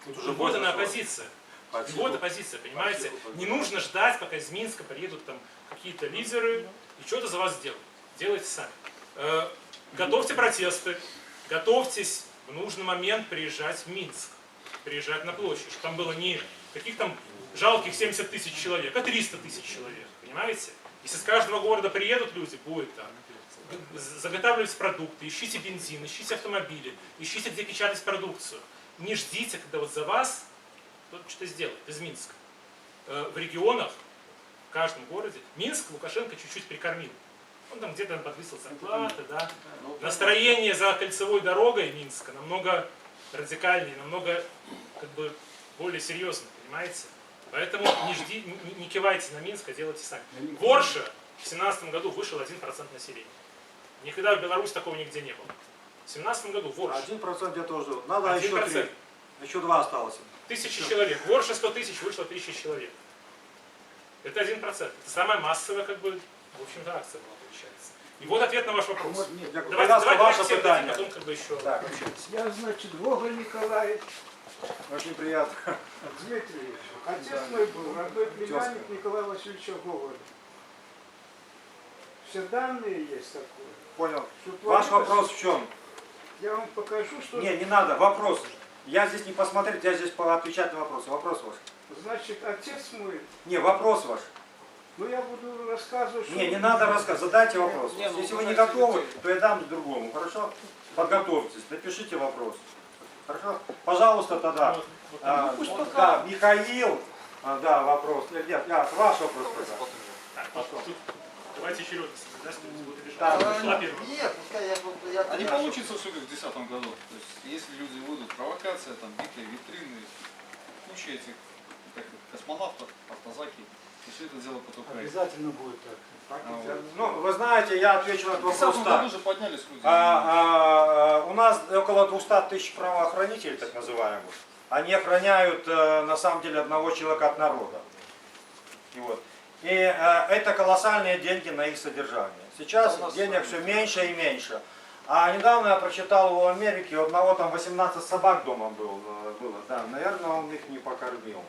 Уже Вот она оппозиция. И вот оппозиция, понимаете? Не нужно ждать, пока из Минска приедут там какие-то лидеры и что-то за вас сделают. Делайте сами. Готовьте протесты, готовьтесь в нужный момент приезжать в Минск, приезжать на площадь, чтобы там было не каких там жалких 70 тысяч человек, а 300 тысяч человек, понимаете? Если с каждого города приедут люди, будет так. Заготавливайте продукты, ищите бензин, ищите автомобили, ищите, где печатать продукцию. Не ждите, когда вот за вас кто-то что-то сделает из Минска. В регионах, в каждом городе, Минск Лукашенко чуть-чуть прикормил. Он там где-то подвысил зарплаты, да. Настроение за кольцевой дорогой Минска намного радикальнее, намного как бы более серьезно, понимаете? Поэтому не кивайте на Минск, а делайте сами. В Орше в 2017 году вышел 1% населения. Никогда в Беларуси такого нигде не было. В 2017 году в Орше 1% где-то уже. Надо еще 1%. 3. Еще 2 осталось. 1000 человек. В Орше 100 тысяч, вышло 1000 человек. Это 1%. Это самая массовая, как бы, в общем-то, акция была, получается. И вот ответ на ваш вопрос. Дякую. Давайте Будь ласка, ваше все питання. потом как бы еще Так. общаться. Я, значит, Гоголь Николай Очень приятно. Дмитриевич. Отец мой был родной племянник Николая Васильевича Гоголя. Все данные есть такое. Понял. Что Ваш творилось, вопрос в чем? Я вам покажу, что... Не надо. Вопрос. Я здесь не посмотреть, я здесь отвечать на вопросы. Вопрос ваш. Значит, отец мой... Не, вопрос ваш. Ну, я буду рассказывать, что... Не надо рассказывать. Задайте вопрос. Не, ну, Если вы не давайте готовы, детей. то я дам другому. Хорошо? Подготовьтесь. Напишите вопрос. Хорошо? Пожалуйста, тогда. Вот, вот, Да, Михаил. Да, вопрос. Нет, ваш вопрос. тогда. так, вот тут давайте очередность. Да, что будет решать. Да, Шла первая. Нет, пускай я... А не получится все как в 2010 году. То есть, если люди выйдут, провокация, там, битые витрины, куча этих как их, космонавтов, автозаки, и все это дело потухает. Обязательно будет так. Ну, вы знаете, я отвечу на этот В вопрос 2010 так. году же поднялись люди. У нас около 200 тысяч правоохранителей, так называемых. Они охраняют, на самом деле, одного человека от народа. И это колоссальные деньги на их содержание. Сейчас денег все меньше и меньше. А недавно я прочитал в Америке, у одного там 18 собак дома было. Да, наверное, он их не покормил.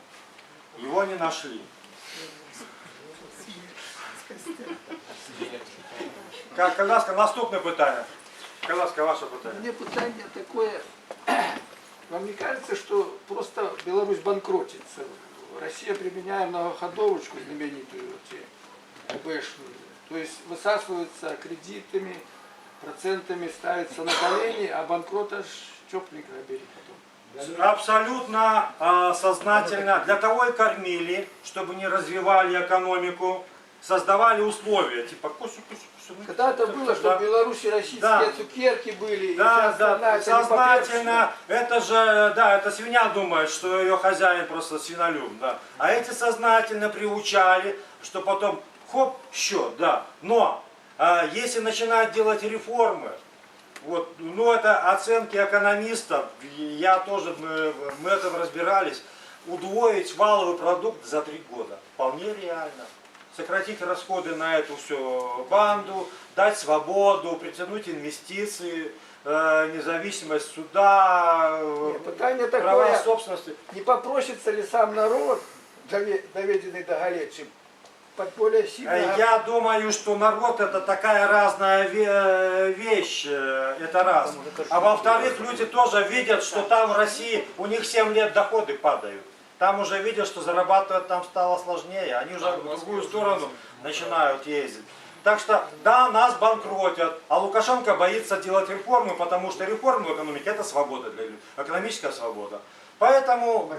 Его не нашли. Казаска, наступне питання. Казаска, ваше питання. Мне питание такое, вам не кажется, что просто Беларусь банкротится? Россия, применяя многоходовочку знаменитую, АБшную, то есть высасываются кредитами, процентами, ставится на колени, а банкрота чопника берет потом. Абсолютно сознательно. Для того и кормили, чтобы не развивали экономику, создавали условия. Типа, Когда-то было, что Да. в Беларуси российские Да. цукерки были, и Да, вся страна, да, это не сознательно. Это же, да, это свинья думает, что ее хозяин просто свинолюб, да. А эти сознательно приучали, что потом, хоп, счет, да. Но, если начинать делать реформы, вот, ну это оценки экономистов, я тоже, мы этом разбирались, удвоить валовый продукт за 3 года. Вполне реально. Сократить расходы на эту всю банду, дать свободу, притянуть инвестиции, независимость суда, Питание права такое, собственности. не попросится ли сам народ, доведенный до галечи, под более сильно... Я думаю, что народ это такая разная вещь, это раз. А во-вторых, люди тоже видят, что там в России у них 7 лет доходы падают. Там уже видят, что зарабатывать там стало сложнее, они уже в другую сторону начинают ездить. Так что, да, нас банкротят, а Лукашенко боится делать реформы, потому что реформы в экономике это свобода для людей, экономическая свобода. Поэтому,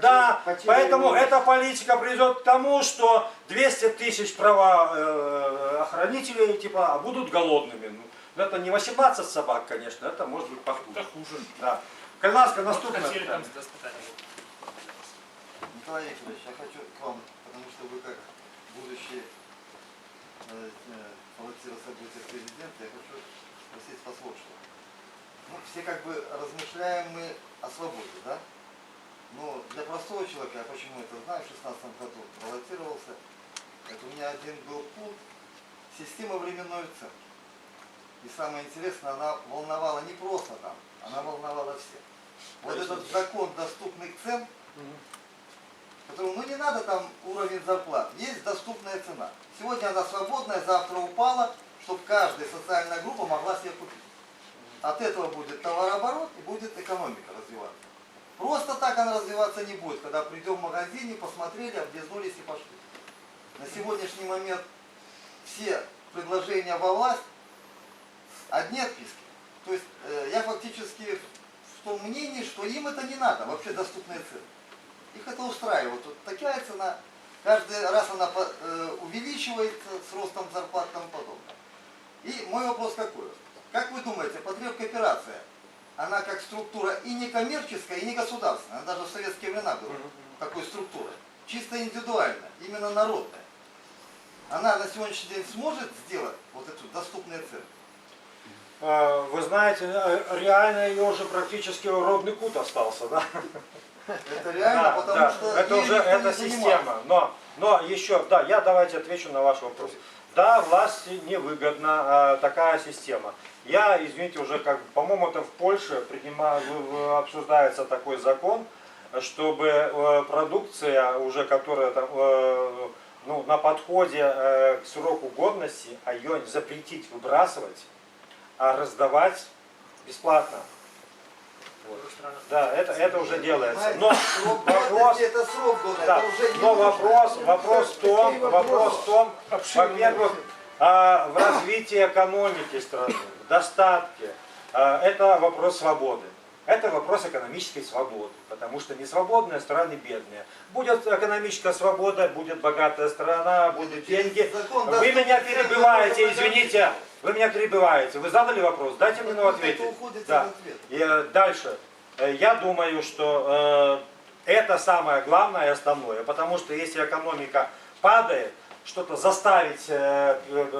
поэтому эта политика приведет к тому, что 200 тысяч правоохранителей типа будут голодными. Ну, это не 18 собак, конечно, это может быть похуже. Это хуже. Да. Кальнаска, Вот наступная. хотели там испытания. Николай Викторович, я хочу к вам, потому что вы как будущий баллотировал события президента, я хочу спросить вас вот что. Ну, все как бы размышляем мы о свободе, да? Но для простого человека, я почему это знаю, в 2016 году баллотировался, это у меня один был пункт, система временной оценки. И самое интересное, она волновала не просто там, она волновала всех. Вот этот закон доступных цен, которому, ну не надо там уровень зарплат, есть доступная цена. Сегодня она свободная, завтра упала, чтобы каждая социальная группа могла себе купить. От этого будет товарооборот и будет экономика развиваться. Просто так она развиваться не будет, когда придем в магазине, посмотрели, облизнулись и пошли. На сегодняшний момент все предложения во власть одни отписки. То есть я фактически в том мнении, что им это не надо, вообще доступные цены. Их это устраивает. Вот такая цена, каждый раз она увеличивается с ростом зарплат и тому подобное. И мой вопрос какой? Как вы думаете, потребкооперация, она как структура и не коммерческая, и не государственная, она даже в советские времена была такой структурой, чисто индивидуальная, именно народная. Она она на сегодняшний день сможет сделать вот эту доступную цену? Вы знаете, реально ее уже практически ровный кут остался, да? Это реально, Да, потому да, что это ей уже никто это не система. Но еще, да, я давайте отвечу на ваш вопрос. Да, власти невыгодна такая система. Я, извините, уже как, по-моему, это в Польше обсуждается такой закон, чтобы продукция уже, которая там, ну, на подходе к сроку годности, а ее запретить выбрасывать, а раздавать бесплатно. Вот. Да, это уже делается. Но Срок вопрос, годности, это срок годности, да, это уже не но нужно. вопрос в том, во-первых, в развитии экономики страны, в достатке. Это вопрос свободы. Это вопрос экономической свободы, потому что несвободные страны бедные. Будет экономическая свобода, будет богатая страна, будут деньги. Вы меня перебиваете, извините. Вы меня перебиваете. Вы задали вопрос, дайте мне на ответить. Да. И дальше. Я думаю, что это самое главное и основное, потому что если экономика падает, что-то заставить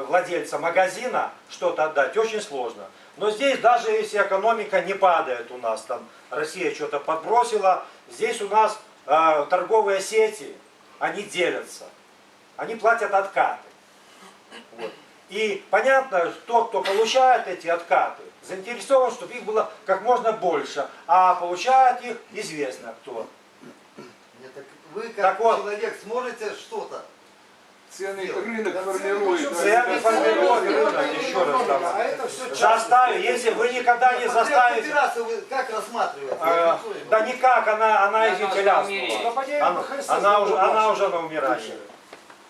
владельца магазина что-то отдать очень сложно. Но здесь даже если экономика не падает у нас, там Россия что-то подбросила, здесь у нас торговые сети, они делятся, они платят откаты. Вот. И понятно, что кто получает эти откаты, заинтересован, чтобы их было как можно больше, а получает их известно кто. Нет, так вы как Так вот. человек сможете что-то? Цены рынок формирует. Цены формирует рынок, еще раз там. А это все Заставить, если вы никогда не заставите. Операцию вы как рассматриваете? Да никак, она извините, ляснула. Она уже на умирании.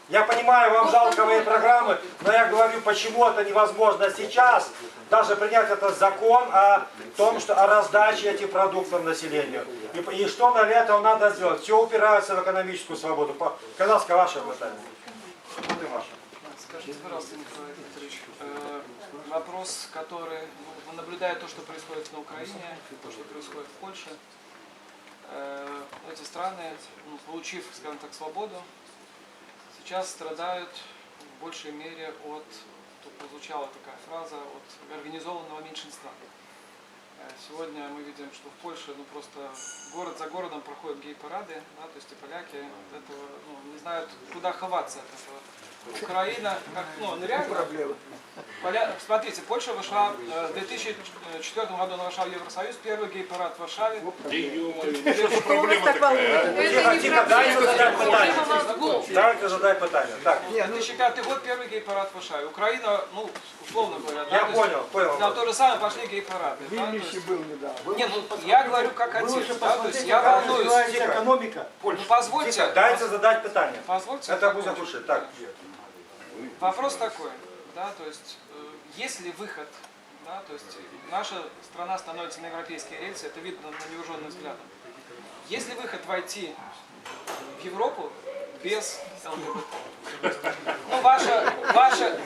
Я понимаю, вам жалко моей программы, но я говорю, почему это невозможно сейчас, даже принять этот закон о том, что о раздаче этих продуктов населению. И что для этого надо сделать? Все упирается в экономическую свободу. Казахское ваше питание. Скажите, пожалуйста, Николай Викторович, вопрос, который, наблюдая то, что происходит на Украине, то, что происходит в Польше, эти страны, получив, скажем так, свободу, сейчас страдают в большей мере от, тут прозвучала такая фраза, от организованного меньшинства. Сегодня мы видим, что в Польше просто город за городом проходят гей-парады, да, то есть и поляки от этого, не знают, куда ховаться от этого. Украина, реально проблема. Смотрите, Польша вошла в 2004 году, она вошла в Евросоюз, первый гей-парад в Варшаве. Тихо, дайте задать питание. Дайте задать питание. Так. 2005 год, первый гей-парад в Варшаве. Украина, условно говоря, Я понял. На то же самое пошли гей-парады. В Вильнюсе был недавно. Нет, я говорю как отец, да, то есть я волнуюсь. экономика Польши. Позвольте, Дайте задать питание. позвольте. Это будет лучше. Так. Вопрос такой, да, то есть есть ли выход, да, то есть наша страна становится на европейские рельсы, это видно невооруженным взглядом. Есть ли выход войти в Европу без ЛГБТ?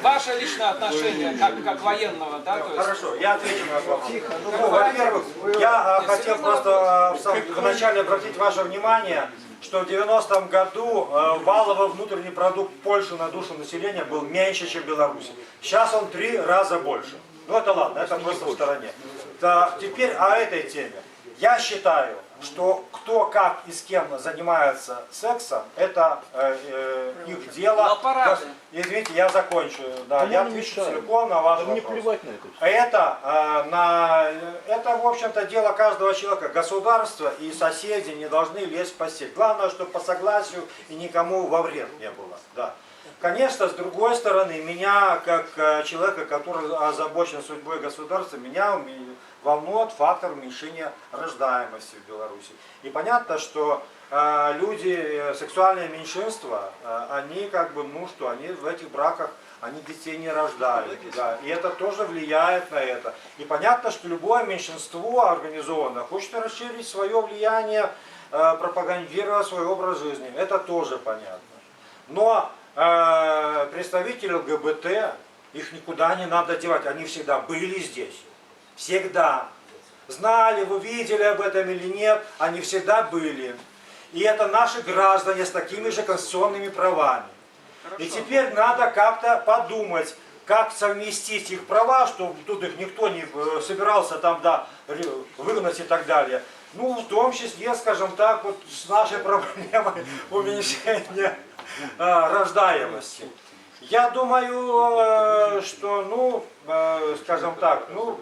Ваше личное отношение как военного, да, то есть... Хорошо, я отвечу на вопрос. Во-первых, я хотел просто вначале обратить ваше внимание, что в 90-м году валовый внутренний продукт Польши на душу населения был меньше, чем в Беларуси. Сейчас он 3 раза больше. Ну это ладно, это просто в стороне. Теперь о этой теме. Я считаю, что кто как и с кем занимается сексом, это их дело. Но парады. Извините, я закончу. Да, я отвечу целиком на ваш вопрос. Это, в общем-то, дело каждого человека. Государство и соседи не должны лезть в постель. Главное, чтобы по согласию и никому во вред не было. Да. Конечно, с другой стороны, меня, как человека, который озабочен судьбой государства, меня волнует фактор уменьшения рождаемости в Беларуси. И понятно, что люди, сексуальное меньшинство, они они в этих браках, они детей не рождают. Да, и это тоже влияет на это. И понятно, что любое меньшинство организованное хочет расширить свое влияние, пропагандировать свой образ жизни. Это тоже понятно. Но представители ЛГБТ, их никуда не надо девать, они всегда были здесь. Всегда. Знали, вы видели об этом или нет, они всегда были. И это наши граждане с такими же конституционными правами. И теперь надо как-то подумать, как совместить их права, чтобы тут их никто не собирался там, да, выгнать и так далее. Ну, в том числе, скажем так, вот с нашей проблемой уменьшения рождаемости. Я думаю, что, ну, скажем так, ну,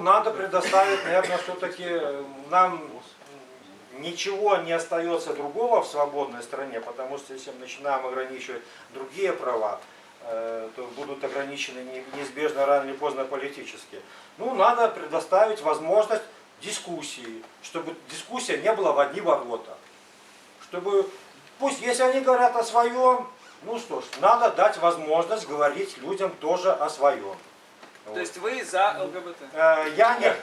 надо предоставить, наверное, все-таки нам ничего не остается другого в свободной стране, потому что если мы начинаем ограничивать другие права, то будут ограничены неизбежно рано или поздно политически. Ну, надо предоставить возможность дискуссии, чтобы дискуссия не была в одни ворота. Чтобы, пусть, если они говорят о своем, ну что ж, надо дать возможность говорить людям тоже о своем. То есть вы за ЛГБТ? Я нет.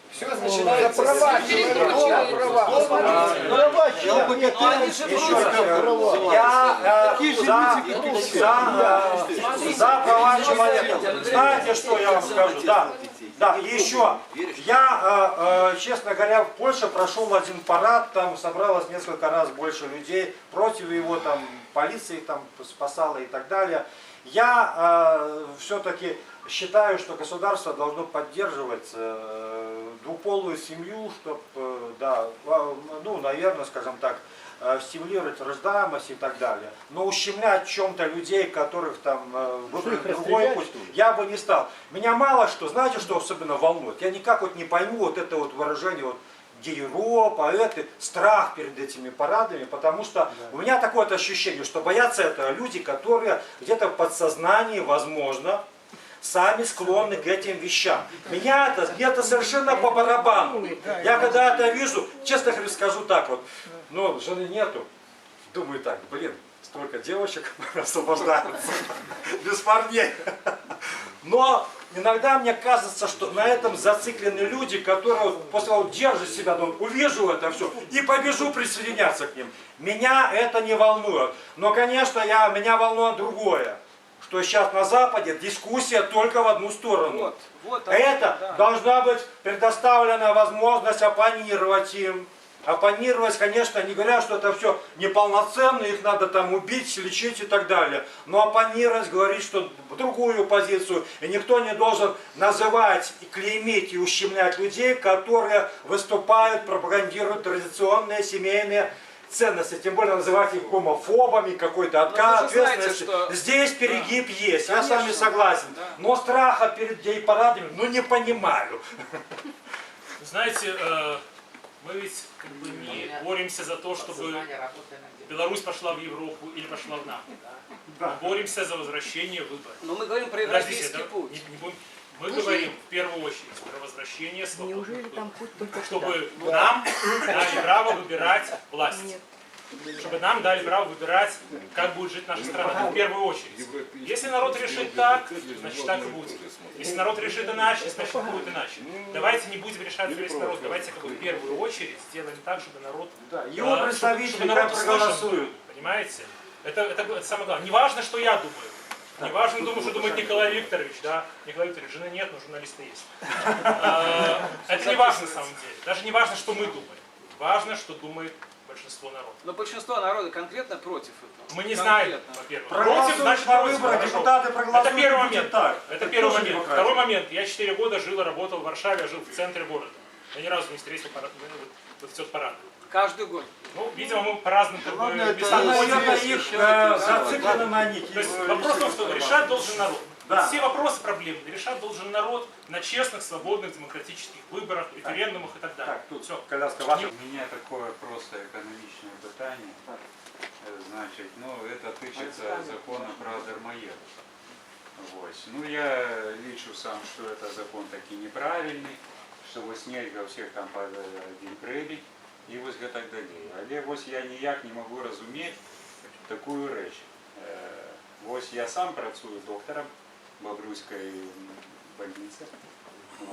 Все начинается права человека. Права человека. Еще раз, я за права человека. Знаете, что я вам скажу? Да, да, и еще. Я, честно говоря, в Польше прошел один парад, там собралось несколько раз больше людей, против его там полиции там спасала и так далее. Я все-таки считаю, что государство должно поддерживать двуполую семью, чтобы, да, ну, наверное, скажем так, стимулировать рождаемость и так далее. Но ущемлять в чем-то людей, которых там выбрали другой путь, я бы не стал. Меня мало что, знаете, что особенно волнует? Я никак вот не пойму вот это вот выражение вот геро, поэты, страх перед этими парадами, потому что у меня такое вот ощущение, что боятся это люди, которые где-то в подсознании, возможно, сами склонны к этим вещам. Меня это совершенно по барабану. Я когда это вижу, честно говоря, скажу так вот, ну, жены нету, думаю так, блин, столько девочек освобождаются, без парней. Но иногда мне кажется, что на этом зациклены люди, которые вот после того держат себя, думают, увижу это все и побежу присоединяться к ним. Меня это не волнует. Но, конечно, меня волнует другое. Что сейчас на Западе дискуссия только в одну сторону. Это должна быть предоставлена возможность оппонировать им. Оппонировать, конечно, не говоря, что это все неполноценно, их надо там убить, лечить и так далее. Но оппонировать, говорить, что в другую позицию. И никто не должен называть, клеймить и ущемлять людей, которые выступают, пропагандируют традиционные семейные ценности, тем более называть их гомофобами, какой-то отказ, ответственности. Что... Здесь перегиб есть, конечно, я с вами согласен. Да. Но страха перед гей-парадами, ну не понимаю. Знаете, мы ведь как бы не боремся за то, чтобы Беларусь пошла в Европу или пошла в НАТО. Мы боремся за возвращение выборов. Но мы говорим про европейский путь. Мы говорим в первую очередь про возвращение свободных выборов, чтобы нам дали право выбирать власть. Чтобы нам дали право выбирать, как будет жить наша страна, в первую очередь. Если народ решит так, значит так и будет. Если народ решит иначе, значит будет иначе. Давайте не будем решать весь народ, давайте как бы в первую очередь сделаем так, чтобы народ, его представители проголосуют. Понимаете? Это самое главное. Не важно, что я думаю. Не важно, думаю, что думает Николай Викторович, да? Николай Викторович, жены нет, но журналисты есть. Это не важно на самом деле. Даже не важно, что мы думаем. Важно, что думает большинство народа. Но большинство народа конкретно против этого. Мы не знаем, во-первых. Против, значит, на выборах депутаты проголосуют. Это первый момент. Это первый момент. Второй момент. Я 4 года жил и работал в Варшаве, я жил в центре города. Я ни разу не встретил вот парад. Каждый год. Ну, видимо, мы по разным местам. Их зациклены на них. То есть вопрос в том, что решать должен народ. Да. Все вопросы проблемы решать должен народ на честных, свободных, демократических выборах, референдумах и так далее. Так, тут все. Коляска ваша. У меня такое просто экономичное питание. Значит, ну, это тычется закона про дармоедов. Ну, я лічу сам, что это закон таки неправильный, что ось нельга всех там под один кредит. І ось так далі. Але ось я ніяк не можу розуміти таку річ. Ось я сам працюю доктором Бобруйської больниці.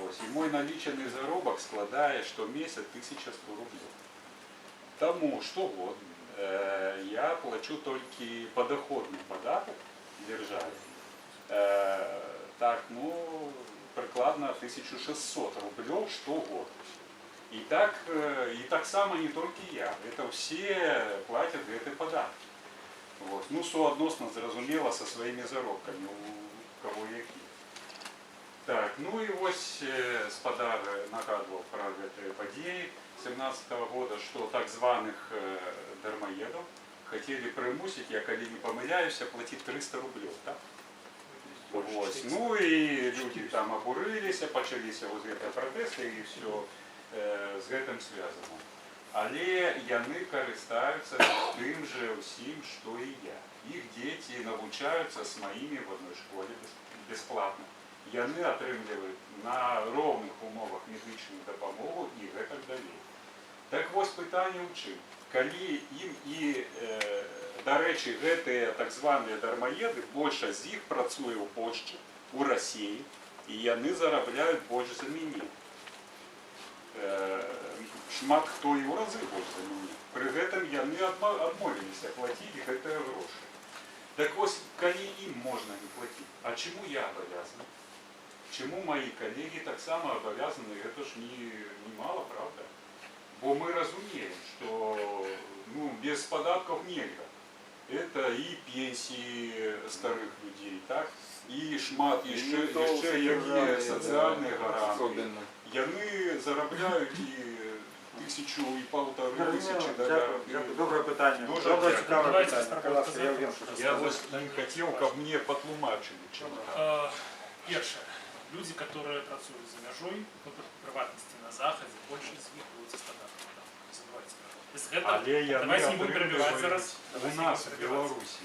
Ось, і мой налічений заробок складає щомісяць 1100 рублів. Тому щогод я плачу тільки подоходний податок державі. Так, ну, прикладно 1600 рублів щогод. И так само не только я, это все платят этот податок. Вот. Ну, суадносно, зразумела, со своими заробками, у кого які. Так, ну і ось спадар нагадував про ці події 17-го года, що так званих дармоедов хотели примусить, я коли не помиляюся, платить 300 рублів, так? Ось. Ну і люди там обурилися, почалися ось ці протести і все з цим зв'язано. Але яны користаються тим же усім, що і я. Їх діти навчаються з моїми в одній школі безплатно. Яны атрымліваюць на роўных умовах медычную дапамогу і гэтак далей. Так вось пытанне ў чым. Калі ім і, дарэчы, гэтыя так званыя дармаеды, большасць з іх працуе ў Польшчы, у Расіі, і яны зарабляюць больш за мяне. Шмат хто і ў разы больш за мяне. Пры гэтым яны адмовіліся плаціць гэтыя грошы. Так вось, калі ім можна не плаціць, а чаму я абавязаны? Чему мои коллеги так само обязаны, это ж не мало, правда? Бо мы разумеем, что ну, без податков нельзя. Это и пенсии старых людей, так? И шмат, еще якія социальные гаранты. Яны заробляют и 1000 и 1500 долларов. Доброе питання. Дуже Добре, дякую. цікаве Давайте питання. спробуємо Микола Сергійович, Я вот не хотел, как мне потлумачили. Перше, люди, которые працують за межой, ну, в приватности на Заходе, большинство из них платят податки. Не забывайте. Без этого, давайте не будем перебивать зараз. У нас в Беларуси.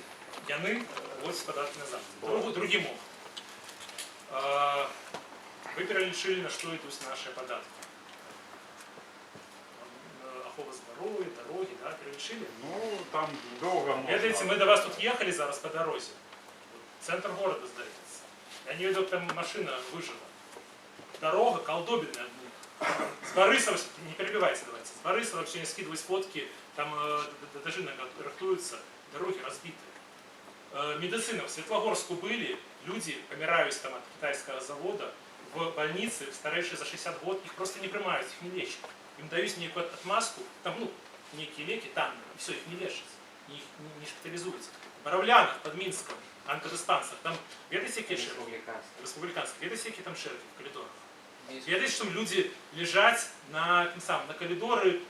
Яны платят податки на Запад. Другим образом. Вы перелічили, на что идут наши податки. Охова здоровья, дороги, да, перелічили? Ну, там долго можно. Видите, мы до вас тут ехали зараз по дороге. Центр города, сдается. Я не видел, там машина выжила. Дорога колдобинная. С Борисова, не перебивайте, давайте. С Борисова вообще не скидывать фотки, там даже рахтуются, дороги разбиты. Медицина, в Светлогорску были, люди, помирают там от китайского завода, в больнице, старейшие за 60 год, их просто не принимают, их не лечат. Им дают некую отмазку, там, ну, некие леки, там, и все, их не лечат, их не шпитализуются. В Боровлянах, под Минском, онкодиспансер, там, видите, какие шерифы? Республиканские. Видите, какие там шерифы в коридорах? Видите, что люди лежат на коридоры,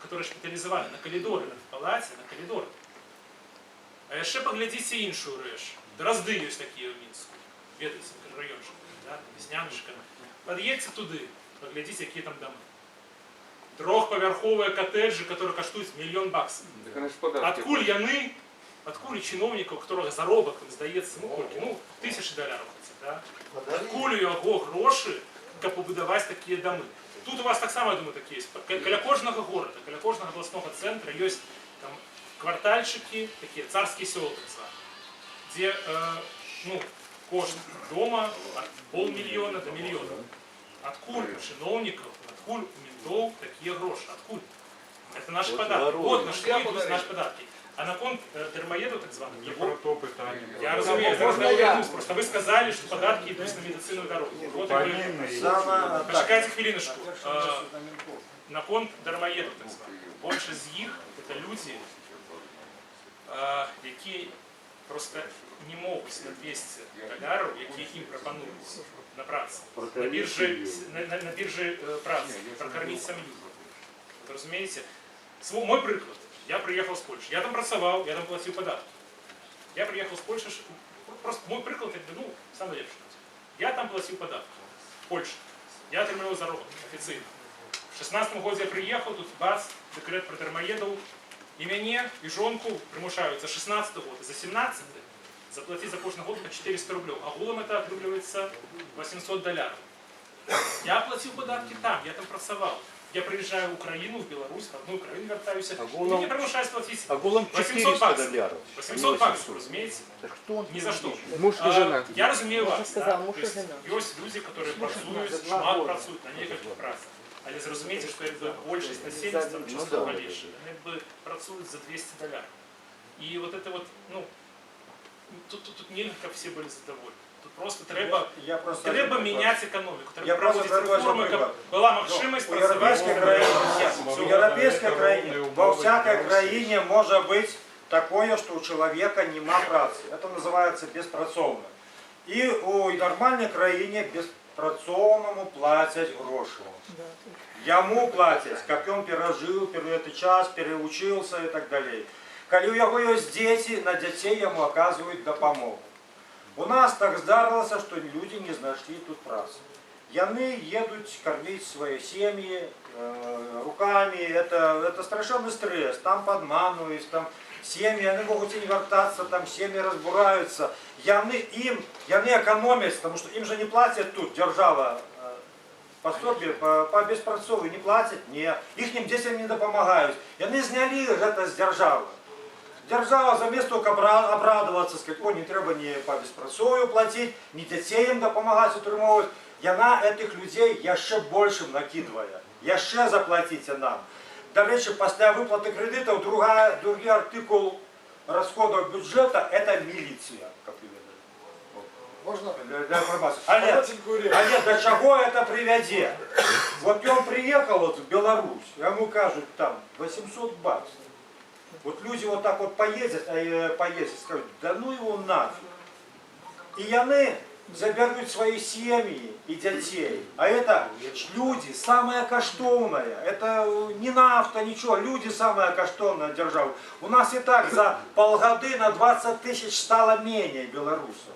которые шпитализовали, на коридоры, на палате, на коридоры. А еще поглядите іншую речь. Дрозды есть такие в Минску. Ведаете, микрорайончик, да, Веснянушка. Подъедьте туда, поглядите, какие там дома. Трехповерховые коттеджи, которые коштуют $1 миллион. Откуль яны, откуль чиновников, у которых заробок здається, ну, кольки, ну, $1000 хотя, да? Откуль його гроші, щоб побудувати такі доми. Тут у вас так само, я думаю, так є. Каля кожного города, каля кожного областного центра є там квартальчики, такі царські села, так звані, де, ну, кожен дома от $500 000 до $1 миллиона. Откуль у чиновников, откуль у ментов такие гроши? Откуль? Это наши податки. Вот на что идут наши податки. А на конт дармоедов, так званых, Не про то питання. я разумею, вернусь. Просто вы сказали, что податки идут на медицину и дорогу. Вот и вы. Почекайте хвилиночку. На конт дармоедов, так званых. Больше из них это люди, які просто не можуть на $200, які їм пропонують на працю. На біржі праці, прокормити сім'ю. Ви розумієте? Мой приклад. Я приехал с Польши. Я там працевал, я там платил податки. Я приехал с Польши, просто мой приклад, ну, самый лепший. Я там платил податки. В Польше. Я отримал заробок официально. В 16-му году я приехал, тут бац, декрет про дармоедов. И меня, и жонку примушают за 16-й год и за 17-й заплатить за кожный год по $400. А голом это отрубливается $800. Я платил податки там, я там працевал. Я приезжаю в Украину, в Беларусь, в родную Украину вертаюсь, и мне примушают платить $800. $800, разумеете? Ни за что. Муж и жена. Я разумею вас. Да? Есть люди, которые працують, шмат працують на некількох працях. Але зрозумійте, що якби більшість населення, часто більше, вони працюють за $200. І от це от, ну, тут нельзя, щоб всі були задоволені. Тут просто треба міняти економіку, треба проводити реформи, щоб була можливість працювати. В європейській країні, во всякій країні може бути такое, что у человека нема працы. Это называется беспрацовным. И у нормальной краине беспрацовному платять гроши. Яму платять, как он пережил этот час, переучился и так далее. Коли у него есть дети, на детей ему оказывают допомогу. У нас так здарилося, что люди не знайшли тут працы. Яны едут кормить свои семьи руками, это страшный стресс, там подманывают, там семьи, они могут и не вертаться, там семьи разбираются. Яны экономят, потому что им же не платят тут, держава пособие по беспрацову не платят, ні, їхнім дітям не допомагають. Яны зняли это з держави. Держава замість тільки обрадуватися, сказати, о, не треба ні по беспрацову платити, ні дітей їм допомагати утримувати. Яна этих людей ще більшим накидыває, ще заплатите нам. До речі, після виплати кредитів, другий артикул розходів бюджету – це міліція, як ви видите. Можно? Для информации. Олег, до чего это приведет? Вот он приехал вот в Беларусь, ему кажут там 800 баксов. Вот люди вот так вот поездят, скажут, да ну его нафиг. И яны заберут свои семьи и детей. А это люди, самое каштовное. Это не нафта, ничего. Люди самое каштовное держава. У нас и так за полгоды на 20 тысяч стало менее белорусов.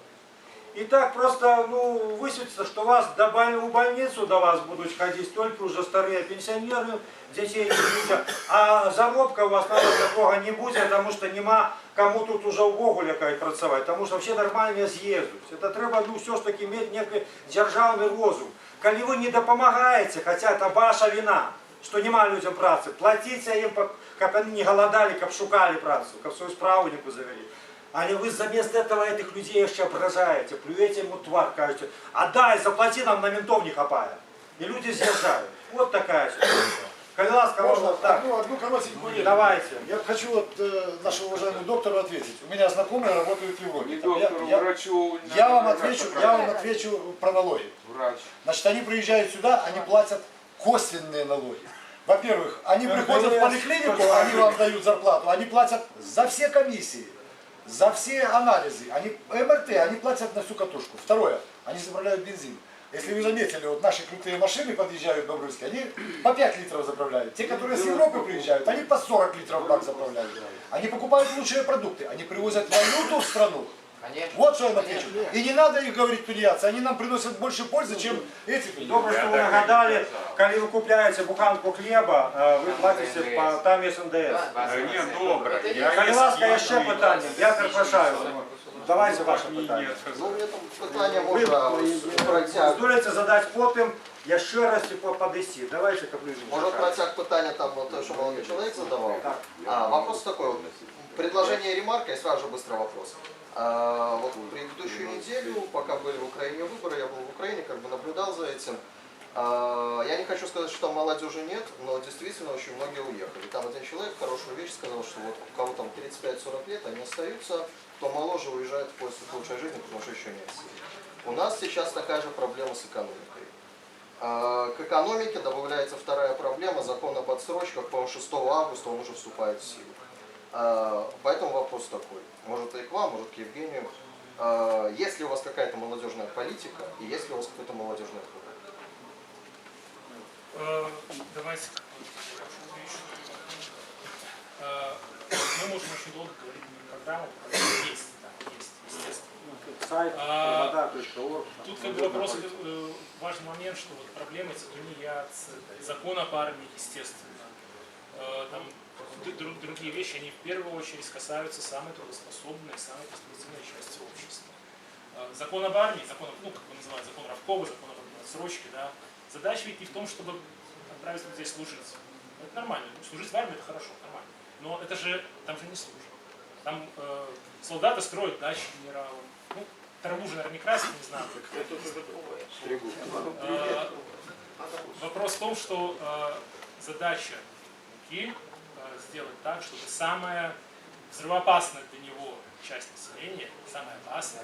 И так просто, высветится, что вас в больницу до вас будут ходить только уже старые пенсионеры, детей не будет, а заробка у вас такого не будет, потому что нема кому тут уже увогу лякать працевать, потому что вообще нормально съездить. Это треба, все ж таки иметь некий державный розум. Коли вы не допомагаете, хотя это ваша вина, что нема людям працы, платите им, как они не голодали, как шукали працу, как свою справнику завели. Але вы заместо этого этих людей еще ображаете, плюете ему тварь, кажете, отдай, заплати, нам на ментов не хапая. И люди съезжают. Вот такая ситуация. Коли ласка, можно так. Одну коротенькую реплику. Давайте. Я хочу нашему уважаемому доктору ответить. У меня знакомые работают в Европе. Не Там доктору, врачу. я вам отвечу про налоги. Врач. Значит, они приезжают сюда, они платят косвенные налоги. Во-первых, они приходят в поликлинику, они вам дают зарплату, они платят за все комиссии, за все анализы, МРТ, они платят на всю катушку. Второе, они заправляют бензин. Если вы заметили, вот наши крутые машины подъезжают в Бобруйске, они по 5 литров заправляют. Те, которые с Европы приезжают, они по 40 литров в бак заправляют. Они покупают лучшие продукты, они привозят валюту в страну. Вот что я им отвечу. И не надо их говорить тунеядцы, они нам приносят больше пользы, чем эти тунеядцы. Добре, что вы нагадали, когда вы купляете буханку хлеба, вы платите там есть НДС. Ні, добре. Коли ласка, ще питання, я перепрошаю. Давайте ваше питання. Ну, мне там питання можна протяг. Дозвольте задати потім, я ще раз подійти. Давайте каплю. Может протяг питання там, вот, что молодой человек задавал. Вопрос такой вот. Предложение ремарка и сразу же быстрый вопрос. Вот предыдущую неделю, пока были в Украине выборы, я был в Украине, как бы наблюдал за этим. Я не хочу сказать, что там молодежи нет, но действительно очень многие уехали. Там один человек хорошую вещь сказал, что вот у кого там 35-40 лет, они остаются, кто моложе уезжает в поиск лучшей жизни, потому что еще нет сил. У нас сейчас такая же проблема с экономикой. К экономике добавляется вторая проблема, закон об отсрочках, по-моему, 6 августа он уже вступает в силу. Поэтому вопрос такой, может и к вам, может к Евгению. Есть ли у вас какая-то молодежная политика и есть ли у вас какой-то молодежный клуб? Давайте. Мы можем очень долго говорить про программу, есть, естественно. Сайт вода.орг. Тут как бы вопрос, важный момент, что вот проблемы это тунеядцы, закон об армии, естественно. Там другие вещи, они в первую очередь касаются самой трудоспособной, самой перспективной части общества. Закон об армии, закон, как бы называют, закон Равкова, закон об отсрочке, да. Задача ведь не в том, чтобы отправить людей служить. Это нормально. Служить в армии это хорошо, нормально. Но это же, там же не служат. Там солдаты строят дачи генералам. Траву же, наверное, не красят, не знаю. Вопрос в том, что задача руки сделать так, чтобы самая взрывоопасная для него часть населения, самая опасная,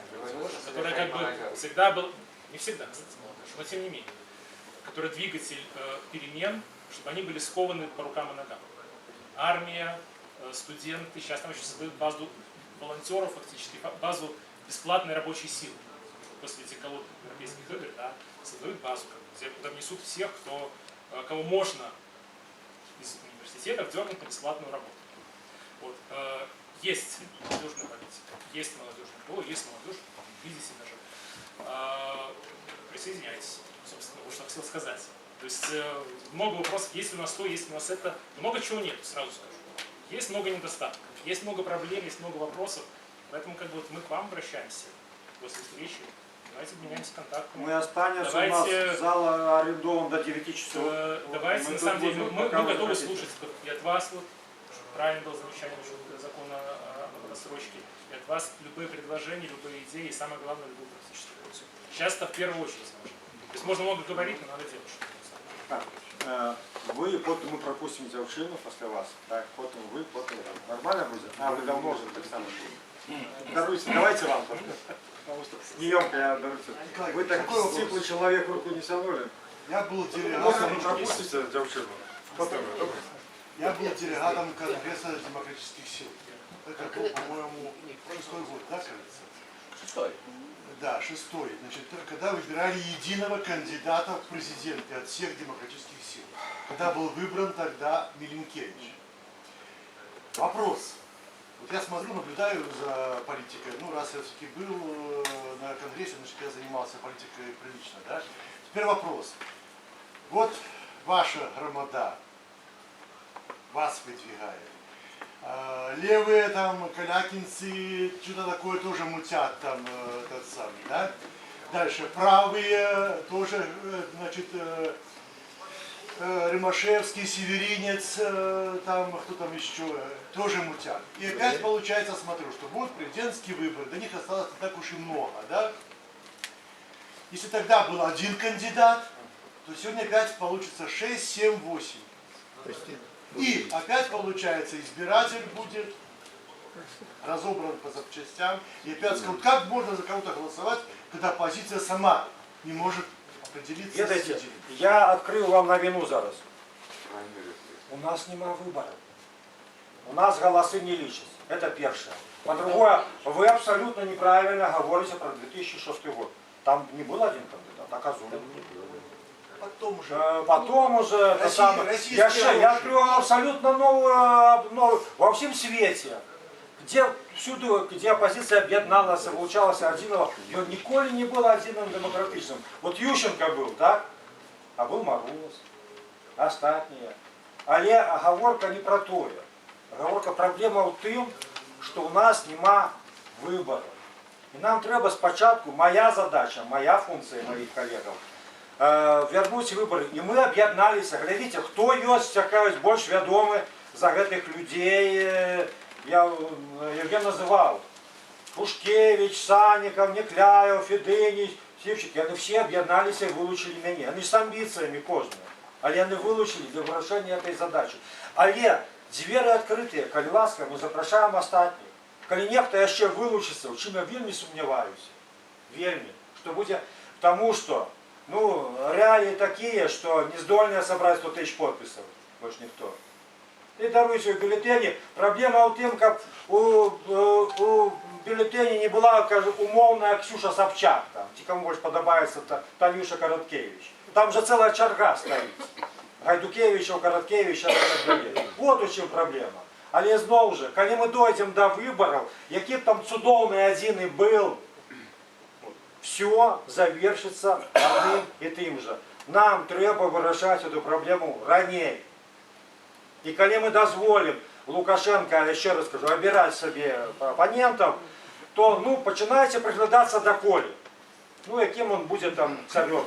которая как бы всегда была, не всегда, кстати, но тем не менее, который двигатель перемен, чтобы они были скованы по рукам и ногам. Армия, студенты, сейчас там еще создают базу волонтеров, фактически базу бесплатной рабочей силы. После этих колод европейских игр, да, создают базу, где куда внесут всех, кого можно из университетов дернуть на бесплатную работу. Вот. Есть молодежная политика, есть молодежное ПО, есть молодежь в кризисе даже. Присоединяйтесь, собственно, вот что хотел сказать. То есть много вопросов, есть у нас то, есть у нас это, много чего нет, сразу скажу. Есть много недостатков, есть много проблем, есть много вопросов, поэтому как бы вот мы к вам обращаемся после встречи. Давайте обменяемся контактами. Мы останемся, давайте, у нас зал арендован до 9 часов. Давайте, Мы на самом деле, будем мы пока вы готовы хотите. слушать и от вас, вот, правильно было замечание насчет закона о рассрочке, и от вас любые предложения, любые идеи, и самое главное, любую практическую пользу. Сейчас-то в первую очередь нужно. То есть можно много говорить, но надо делать что-то. Так, вы, потом мы пропустим Дзявчину после вас. Так, потом вы, потом я. Нормально будет? А, вы давно уже так само. Даруйте, давайте вам только. Потому что неемко я даруйте. Вы так стиплый человек, руку не тянули. Я был После делегатом, вы пропустите Дзявчину. Потом. я был делегатом Конгресса демократических сил. Это был, по-моему, 6-й год, да, кажется? 6-й. Да, 6-й. Значит, когда выбирали единого кандидата в президенты от всех демократических сил. Когда был выбран тогда Миленкевич. Вопрос. Вот я смотрю, наблюдаю за политикой. Ну, раз я все-таки был на Конгрессе, значит, я занимался политикой прилично, да? Теперь вопрос. Вот ваша громада вас выдвигает. Левые там, калякинцы, что-то такое тоже мутят там, тот самый, да? Дальше, правые тоже, значит, Римашевский, Северинец, там, кто там еще, тоже мутят. И опять получается, смотрю, что будут президентские выборы, до них осталось не так уж и много, да? Если тогда был один кандидат, то сегодня опять получится 6, 7, 8. И опять получается, избиратель будет разобран по запчастям. И опять скажут, как можно за кого-то голосовать, когда оппозиция сама не может определиться с Видите, лидером. я открию вам новину зараз. У нас нема выборов. У нас голосы не лічаться. Это первое. По-другое, вы абсолютно неправильно говорите про 2006 год. Там не был один кандидат, а Козулин. Потом уже это самое. Я открою абсолютно новую во всем свете. Где всюду, где оппозиция об'єдналась, вилучалася одиного, и он ніколи не был одиным демократичным. Вот Ющенко был, так? А был Мороз, остатние. Але оговорка не про то. Оговорка, проблема в тим, що у нас нема виборів. І нам треба спочатку, моя задача, моя функція моїх колегів, вернуть вибори. І ми об'єдналися. Глядите, хто є, якась більш відомий за гэтих людей, я Євген називав. Пушкевич, Санников, Некляев, Феденич, Сівчик, вони всі об'єдналися і вилучили мене. Вони з амбіціями кожного. Але вони вилучили для вирішення цієї задачі. Але двері відкриті, коли ласка, ми запрошуємо остатніх. Коли нехто ще вилучиться, в чим я вельми сумніваюся. Вельми. Что будет, потому что, ну, реалии такие, что не здольные собрать 100 тысяч подписов. Больше никто. И даруйте в бюллетені. Проблема в тем, как у бюллетені не была, скажем, умовная Ксюша Собчак. Там, кому больше подобается Танюша Короткевич. Там же целая чарга стоит. Гайдукевича, Короткевича и так далее. Вот у чем проблема. Але знову же, коли ми дойдемо до виборів, який б там цудовний один і був, все завершится одним и тем же. Нам треба вирішати цю проблему ранее. И коли мы дозволим Лукашенко, я еще раз скажу, обирать себе оппонентов, то, ну, починаете приглядаться до Коли. Ну, яким он будет там царем.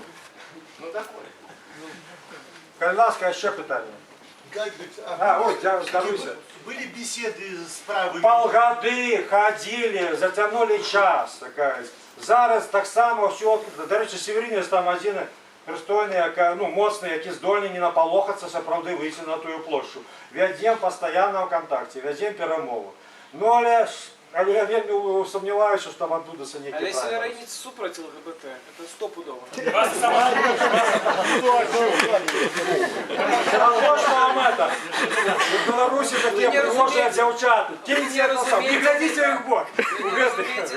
Ну, такой. Коли ласка, еще питання. Ой, я здоровся. Были беседы с правыми? Полгоды ходили, затягнули час. Така. Зараз так само все відкрито. До речі, Северинець там один пристойний, ну, моцний, який здольний не наполохатися, справді вийти на ту площу. Ведем постоянно в контакті, ведем перемову. Ну, але Але я вельми сумніваюся, що там адбудуться Але некие якщо правила. районіць супраць ЛГБТ, це стопудово. Вас сама Потому что вам это, в Беларуси такие не пригожие разумеете. девчата. Киньте это сам, не глядите в их бок.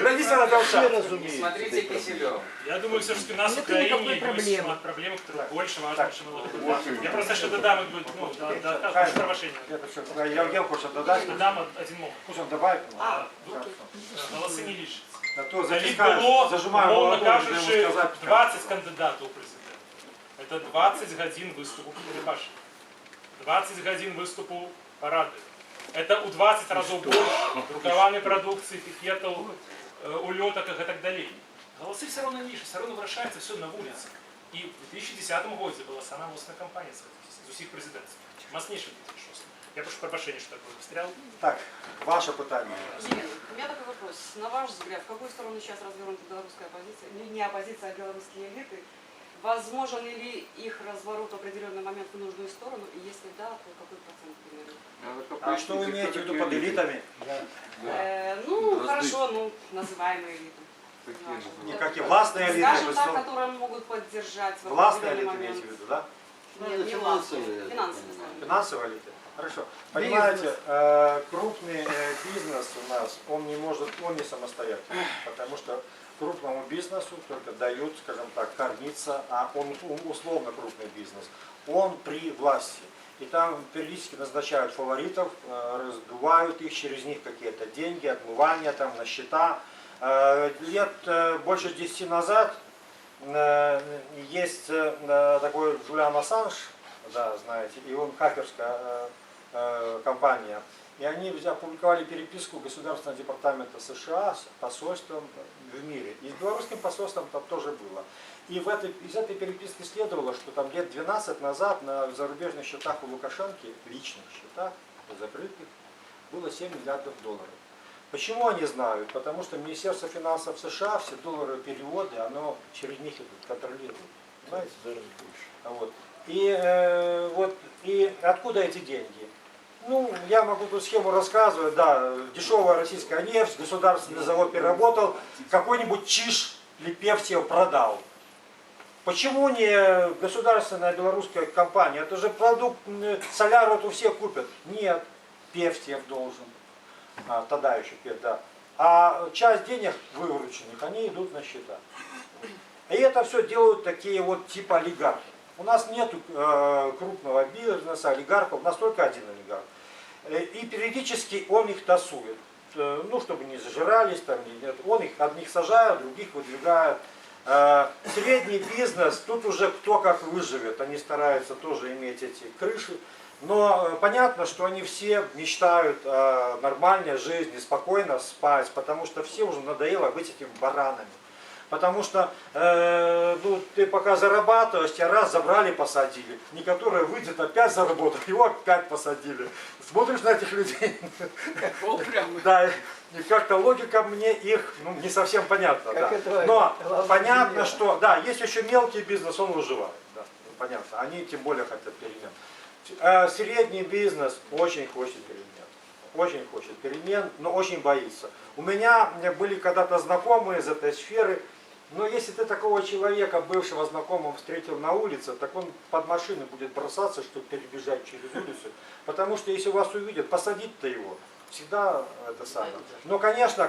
Глядите на девчат. Смотрите Киселев. Я думаю, все-таки у нас в Украине есть проблемы, которые больше важны, чем ЛГБТ. Я просто что додам, ну, правошение. Я хочу додать. Додам один момент. Пусть он добавит. Голоси не лишатся. На то За них затискаешь, было, зажимаю умовно молоток, ему кажучи, сказать. 20 кандидатів у президента. Это 20 годин выступу Кирибаши. 20 годин выступу парады. Это у 20 разов больше рукавами продукции, пикетов, улеток и так далее. Голосы все равно ниже, все равно вращается все на улице. И в 2010 году была самая мощная кампания з усіх президентів. Маснейший 2006. Я прошу пробачення, что такое встрял. Так, ваше питание. Елена, у меня такой вопрос. На ваш взгляд, в какую сторону сейчас развернута белорусская оппозиция? Не оппозиция, а белорусские элиты. Возможен ли их разворот в определенный момент в нужную сторону? И если да, то какой процент примерно? А что вы имеете в виду под элитами? Ну, хорошо, ну, называемые элиты. Никакие властные элиты. Скажем так, которые могут поддержать в Властные определенный элиты момент. имеете в виду, да? Нет, не властные. Финансовые. Финансовые элиты? Хорошо. Понимаете, крупный бизнес у нас, он не самостоятельный, потому что крупному бизнесу только дают, скажем так, кормиться, а он условно крупный бизнес, он при власти. И там периодически назначают фаворитов, раздувают их, через них какие-то деньги, отмывания там на счета. Лет больше 10 назад есть такой Джулиан Ассанж, да, знаете, и он хакерская компания. И они опубликовали переписку Государственного департамента США с посольством в мире. И с белорусским посольством там тоже было. И из этой переписки следовало, что там лет 12 назад на зарубежных счетах у Лукашенко, личных счетах, закрытых, было 7 миллиардов долларов. Почему они знают? Потому что Министерство финансов США, все долларовые переводы, оно через них идут, контролирует. Понимаете? Вот. И откуда эти деньги? Ну, я могу тут схему рассказывать, да, дешевая российская нефть, государственный завод переработал, какой-нибудь чиж Липевтьев продал. Почему не государственная белорусская компания? Это же продукт, соляру у всех купят. Нет, Певтьев должен. Тогда еще Пев, да. А часть денег вырученных, они идут на счета. И это все делают такие вот типа олигархи. У нас нет крупного бизнеса, олигархов, у нас только один олигарх. И периодически он их тасует. Ну, чтобы не зажирались, там, он их одних сажает, других выдвигает. Средний бизнес, тут уже кто как выживет, они стараются тоже иметь эти крыши. Но понятно, что они все мечтают о нормальной жизни, спокойно спать, потому что все уже надоело быть этими баранами. Потому что ну, ты пока зарабатываешь, тебя раз забрали, посадили. Некоторые выйдет, опять заработают, его опять посадили. Смотришь на этих людей. Да, и как-то логика мне их не совсем понятна. Да. Но понятно, что да, есть еще мелкий бизнес, он выживает. Да, понятно. Они тем более хотят перемен. Средний бизнес очень хочет перемен. Очень хочет перемен, но очень боится. У меня были когда-то знакомые из этой сферы. Но если ты такого человека, бывшего знакомого, встретил на улице, так он под машину будет бросаться, чтобы перебежать через улицу. Потому что если вас увидят, посадить-то его. Всегда это самое. Но, конечно,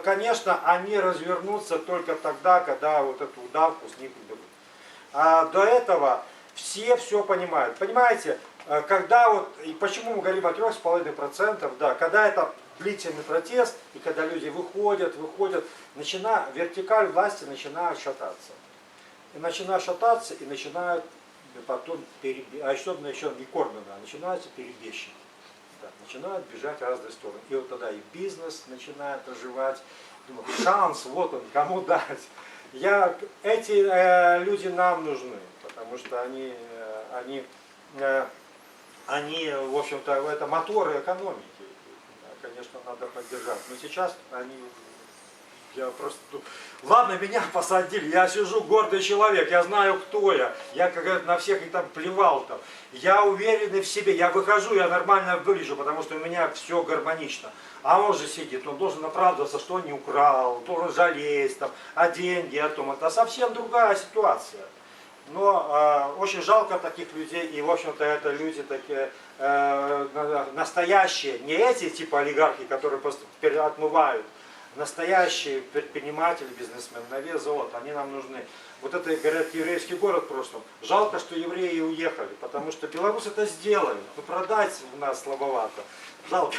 конечно, они развернутся только тогда, когда вот эту удавку с них уберут. А до этого все понимают. Понимаете, когда вот, и почему мы говорим о 3,5%, да, когда это длительный протест, и когда люди выходят, вертикаль власти начинает шататься. И начинают шататься, и начинают потом, еще не кормлено, начинаются перебежчики. Да, начинают бежать в разные стороны. И вот тогда и бизнес начинает оживать. Думаю, шанс, вот он, кому дать. Эти люди нам нужны, потому что они, в общем-то, это моторы экономики. Конечно, надо поддержать. Но сейчас они Я просто... Ладно, меня посадили, я сижу гордый человек, я знаю, кто я как говорят, на всех их там плевал там. Я уверенный в себе, я выхожу, я нормально выгляжу, потому что у меня все гармонично. А он же сидит, он должен оправдываться, что он не украл, должен жалеть там, о деньги, о том. Это совсем другая ситуация. Но очень жалко таких людей, и в общем-то это люди такие настоящие, не эти типа олигархи, которые просто отмывают. Настоящие предприниматели, бизнесмены, на вес золота, они нам нужны. Вот это, говорят, еврейский город в прошлом. Жалко, что евреи уехали, потому что белорусы это сделали. Ну, продать у нас слабовато. Жалко.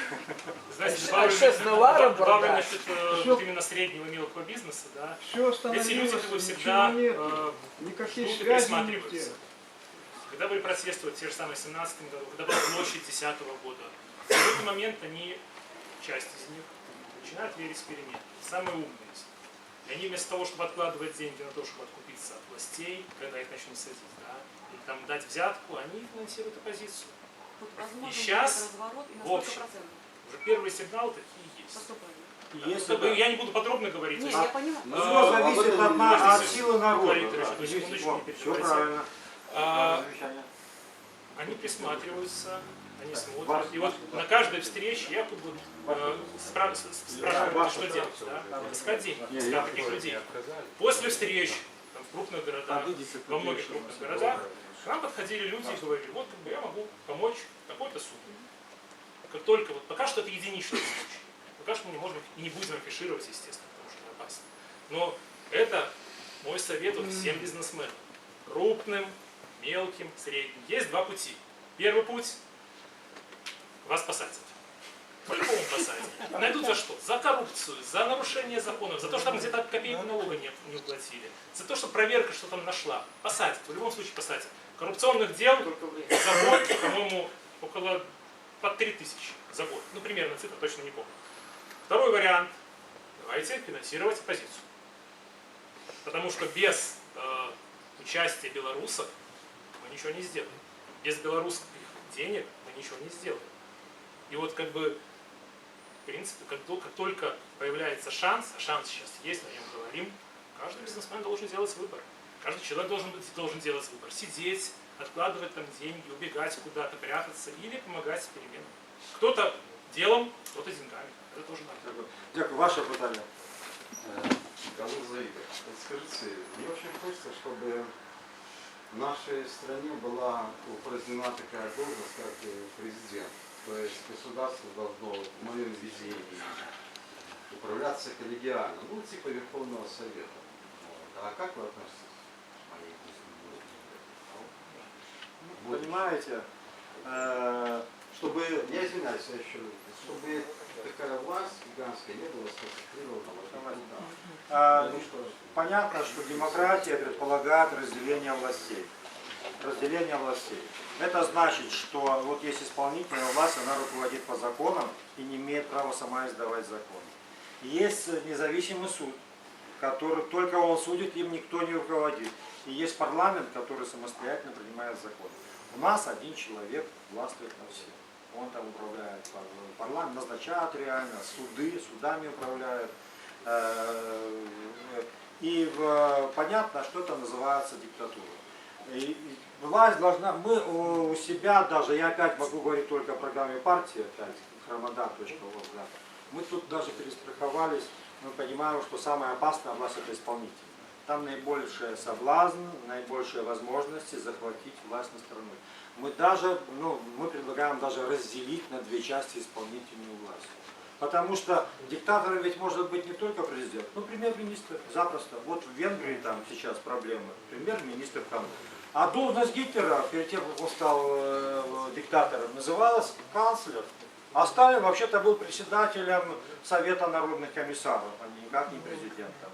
Знаете, А что с наваром добавлю продать? насчет вот именно среднего и мелкого бизнеса, да. Все Эти люди остановилось, как бы всегда ничего нет. Никаких ждут и связей присматриваются. нигде. Когда были протесты, вот те же самые в 17 году, когда была площадь 10 года, в какой-то момент они, часть из них, начинают верить в перемены. Самые умные. И они вместо того, чтобы откладывать деньги на то, чтобы откупиться от властей, когда их начнут садить, да, или там дать взятку, они финансируют оппозицию. Вот, возможно, И сейчас, будет разворот и на в общем, сколько процентов? уже первые сигналы такие есть. Поступление. Если Да, я не буду подробно говорить. Не, то есть, я понимаю. все зависит от силы народа. Говорит, Да. секундочку, не Все перебивайте. правильно. Они присматриваются, они смотрят. И вот на каждой встрече я тут вот, спрашиваю, что делать, да? Искать деньги, искать таких людей. После встреч там, в крупных городах, во многих крупных городах, к нам подходили люди и говорили, вот как бы я могу помочь такой-то сумме. Как только, вот пока что это единичный случай. Пока что мы не можем и не будем афишировать, естественно, потому что это опасно. Но это мой совет вот всем бизнесменам. Крупным, мелким, средним. Есть два пути. Первый путь – вас посадят. По-любому посадят. Найдут за что? За коррупцию, за нарушение законов, за то, что там где-то копейку налога не уплатили, за то, что проверка что там нашла. Посадят, в любом случае посадят. Коррупционных дел за год, по-моему, около под 3000 за год. Ну, примерно, цифру точно не помню. Второй вариант – давайте финансировать оппозицию. Потому что без участия белорусов мы ничего не сделаем. Без белорусских денег мы ничего не сделаем. И вот как бы, в принципе, как только появляется шанс, а шанс сейчас есть, мы о нем говорим, каждый бизнесмен должен делать выбор. Каждый человек должен делать выбор. Сидеть, откладывать там деньги, убегать куда-то, прятаться или помогать с переменами. Кто-то делом, кто-то деньгами. Это тоже надо. Дякую. Ваше питание. Галуза Игорь, скажите, мне очень хочется, чтобы в нашей стране была упразднена такая должность, как президент. То есть государство должно, в моем видении, управляться коллегиально, ну типа Верховного Совета. Вот. А как вы относитесь к моей мысли? Понимаете, чтобы... Я извиняюсь, я еще чтобы такая власть гигантская не была сконцентрирована. Понятно, что демократия предполагает разделение властей. Разделение властей. Это значит, что вот есть исполнительная власть, она руководит по законам и не имеет права сама издавать законы. Есть независимый суд, который только он судит, им никто не руководит. И есть парламент, который самостоятельно принимает законы. У нас один человек властвует на всех. Он там управляет парламент, назначает реально, судами управляет. И понятно, что это называется диктатура. И власть должна, мы у себя даже, я опять могу говорить только о программе партии, опять, хромода.орг, да. Мы тут даже перестраховались, мы понимаем, что самая опасная власть это исполнительная. Там наибольшая соблазн, наибольшие возможности захватить власть на страну. Мы даже, мы предлагаем даже разделить на две части исполнительную власть. Потому что диктатором ведь может быть не только президент, но премьер-министр запросто. Вот в Венгрии там сейчас проблемы. Премьер-министр там. А должность Гитлера, перед тем, как он стал диктатором, называлась канцлер. А Сталин вообще-то был председателем Совета народных комиссаров, а никак не президентом.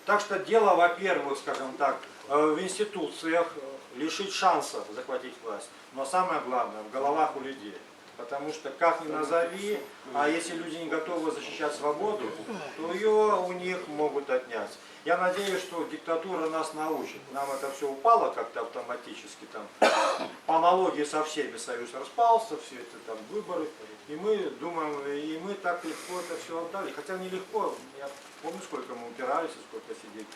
Так что дело, во-первых, скажем так, в институциях лишить шансов захватить власть. Но самое главное, в головах у людей. Потому что как ни назови, а если люди не готовы защищать свободу, то ее у них могут отнять. Я надеюсь, что диктатура нас научит. Нам это все упало как-то автоматически. Там, по аналогии со всеми Союз распался, все это там выборы. И мы думаем, и мы так легко это все отдали. Хотя нелегко, я помню, сколько мы упирались и сколько сидели.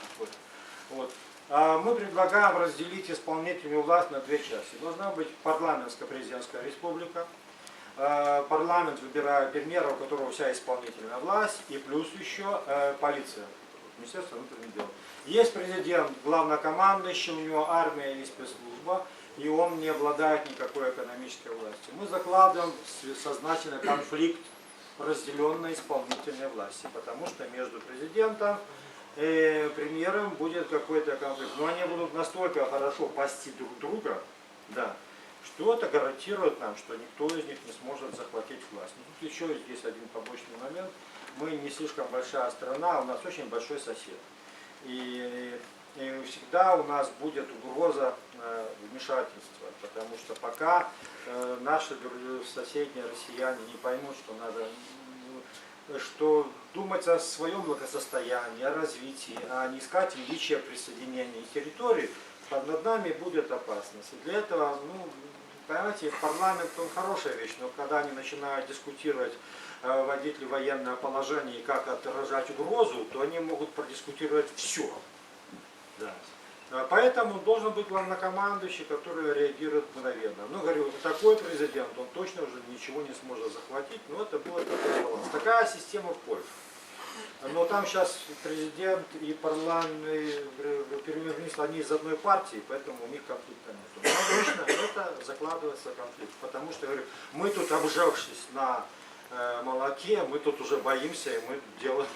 Вот. А мы предлагаем разделить исполнительную власть на две части. Должна быть парламентско-президентская республика. Парламент выбирает премьера, у которого вся исполнительная власть, и плюс еще полиция, Министерство внутренних дел. Есть президент, главнокомандующий, у него армия и спецслужба, и он не обладает никакой экономической властью. Мы закладываем сознательный конфликт разделенной исполнительной власти, потому что между президентом и премьером будет какой-то конфликт. Но они будут настолько хорошо пасти друг друга, да, что это гарантирует нам, что никто из них не сможет захватить власть. Но тут еще есть один побочный момент. Мы не слишком большая страна, у нас очень большой сосед. И всегда у нас будет угроза вмешательства, потому что пока наши соседние россияне не поймут, что надо, что думать о своем благосостоянии, о развитии, а не искать величия присоединения территорий, над нами будет опасность. И для этого, понимаете, парламент, он хорошая вещь, но когда они начинают дискутировать, вводить ли военное положение и как отражать угрозу, то они могут продискутировать все. Да. Поэтому должен быть главнокомандующий, который реагирует мгновенно. Ну, говорю, такой президент, он точно уже ничего не сможет захватить, но это будет такой баланс. Такая система в Польше. Но там сейчас президент и парламент, премьер-министр, они из одной партии, поэтому у них конфликта нет. Но обычно это закладывается конфликт, потому что, говорю, мы тут обжегшись на молоке, мы тут уже боимся, и мы делаем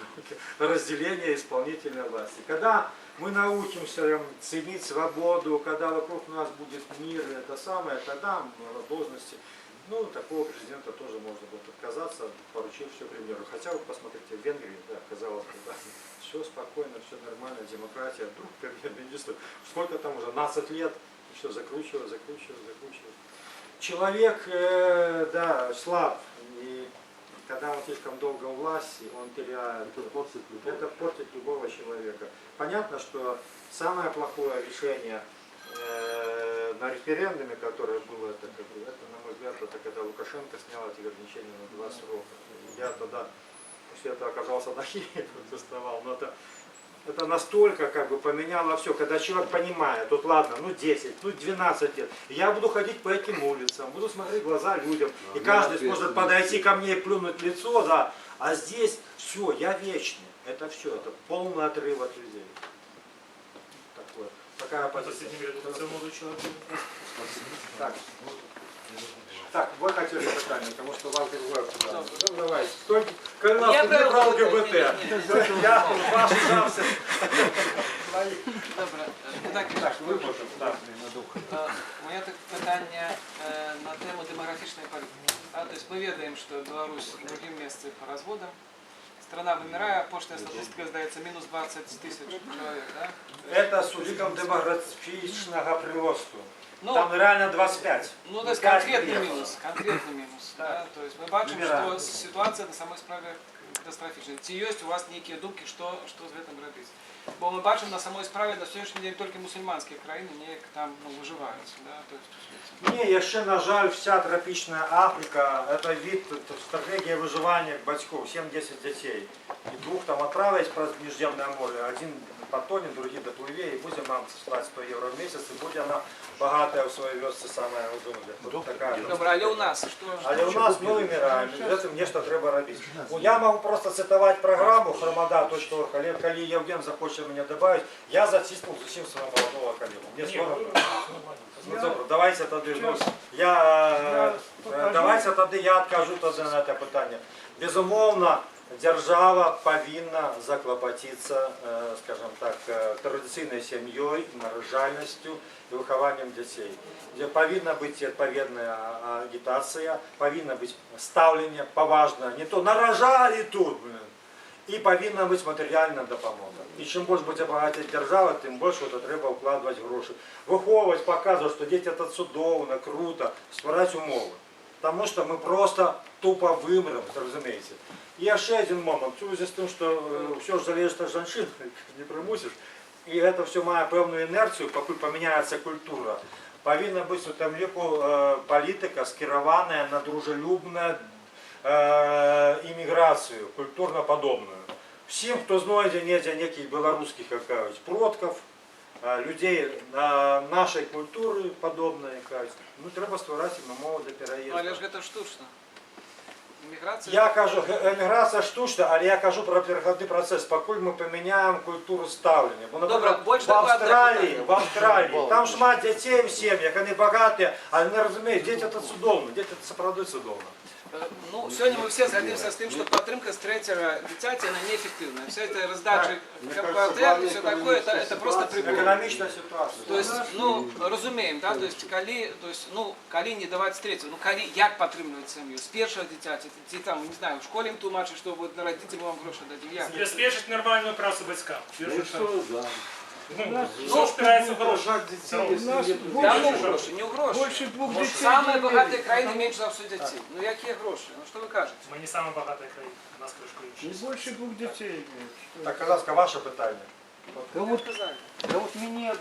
разделение исполнительной власти. Когда мы научимся ценить свободу, когда вокруг нас будет мир, это самое, тогда должности, такого президента тоже можно будет отказаться, поручив все премьеру. Хотя вы посмотрите, в Венгрии, да, казалось бы, да, все спокойно, все нормально, демократия, вдруг премьер-министр, сколько там уже, 12 лет, все закручивает. Человек, да, слаб, и когда он слишком долго у власти, он теряет, это портит любого человека. Понятно, что самое плохое решение на референдуме, которое было, это, на мой взгляд, это когда Лукашенко снял эти ограничения на 2 срока. Я тогда после этого оказался на Киеве, протестовал, но это настолько поменяло все, когда человек понимает, тут ладно, 10, 12 лет, я буду ходить по этим улицам, буду смотреть в глаза людям, и каждый сможет подойти ко мне и плюнуть в лицо, да, а здесь все, я вечный, это все, это полный отрыв от людей. Такая позиция. Так, вы хотели питание, потому что вам другое питание. Ну, давайте. Кто нас тут не про ЛГБТ? Я ваш шанс. Добре. Так, ви можете. Моє питання на тему демографічної політики. Тобто ми ведаем, що Білорусь в другим місці по разводам. Страна вымирает, поштная статистика, сдается, минус 20 тысяч человек, да? Это с уликом демографичного приросту. Там реально 25. То есть конкретный минус. Да? То есть мы бачим, что ситуация на самой справе катастрофична. Ці есть у вас некие думки, что з гэтым робити? Бо ми бачимо на самой справі на сьогоднішній день тільки мусульманські країни ніяк там виживають. Да? Ні, ще, на жаль, вся тропічна Африка, це вид, стратегія виживання батьків, 7-10 дітей. І двох там відправить про Міжземне море, один потонет, другий допливе, і буде нам слати 100 євро в місяць, і буде вона багата в своїй вёсці саме розумна. Добре, але у нас що? Але у нас ми вимираємо, і з цим нечто треба робити. Я можу просто цитувати програму хромада.орг, коли Євген захоче мене додати, я затиснув з усім свого молодого коллегу. Мені соромно. Давайте тоді, я откажу тоді на це питання. Безумовно, держава повинна заклопотиться, скажем так, традиційною сім'єю, нарожальністю і вихованням дітей. Повинна бути відповідна агітація, повинна бути ставлення поважне, не то нарожали тут, і повинна бути матеріальна допомога. І чим більше буде багата держава, тим більше треба вкладати гроші. Виховувати, показувати, що діти це чудово, круто, створити умови. тому що ми просто тупо вимремо, розумієте. І ще один момент, в зв'язку з тим, що все ж залежить від жінок, не примусиш, і це все має певну інерцію, поки поміняється культура. Повинна бути там політика скерована на дружелюбну імміграцію, культурно подобну. Всім, хто знайде неких білоруських продків, людей нашої культури подобної, ну треба створити умови для переїзду. Але ж це штучно. Я кажу, еміграція штучна, але я кажу про переходний процес, поки ми поміняємо культуру ставлення. Бо, наприклад, в Австралії, там шмат дітей в сім'ях, вони багаті, але не розуміють, діти це судовно, діти це правда судовно. Ну, сегодня мы все сходимся с тем, что подтримка с третьего дитяти, она неэффективная. Вся эта раздача КПТ и все такое, это просто прибор. Экономичная ситуация. То есть, ну, разумеем, да, то есть, коли не давать з третього, ну, коли, як підтримувати сім'ю? З першого дитяти, ті там, не знаю, в школі їм тлумачать, що от народите, ми вам гроші дадим. Як? Забезпечить нормальную працу батькам. Ну, Все спирается в гроши. Да, ну, гроші, не у гроші. Больше двух детей. Самые богатые країни менше за все дітей. Ну, які гроші? Ну, що ви кажете? Мы не самая богатая країна. У нас крышка Не лучше. больше двух детей имеют. Так, Казацька, ваше питання. Да вот меня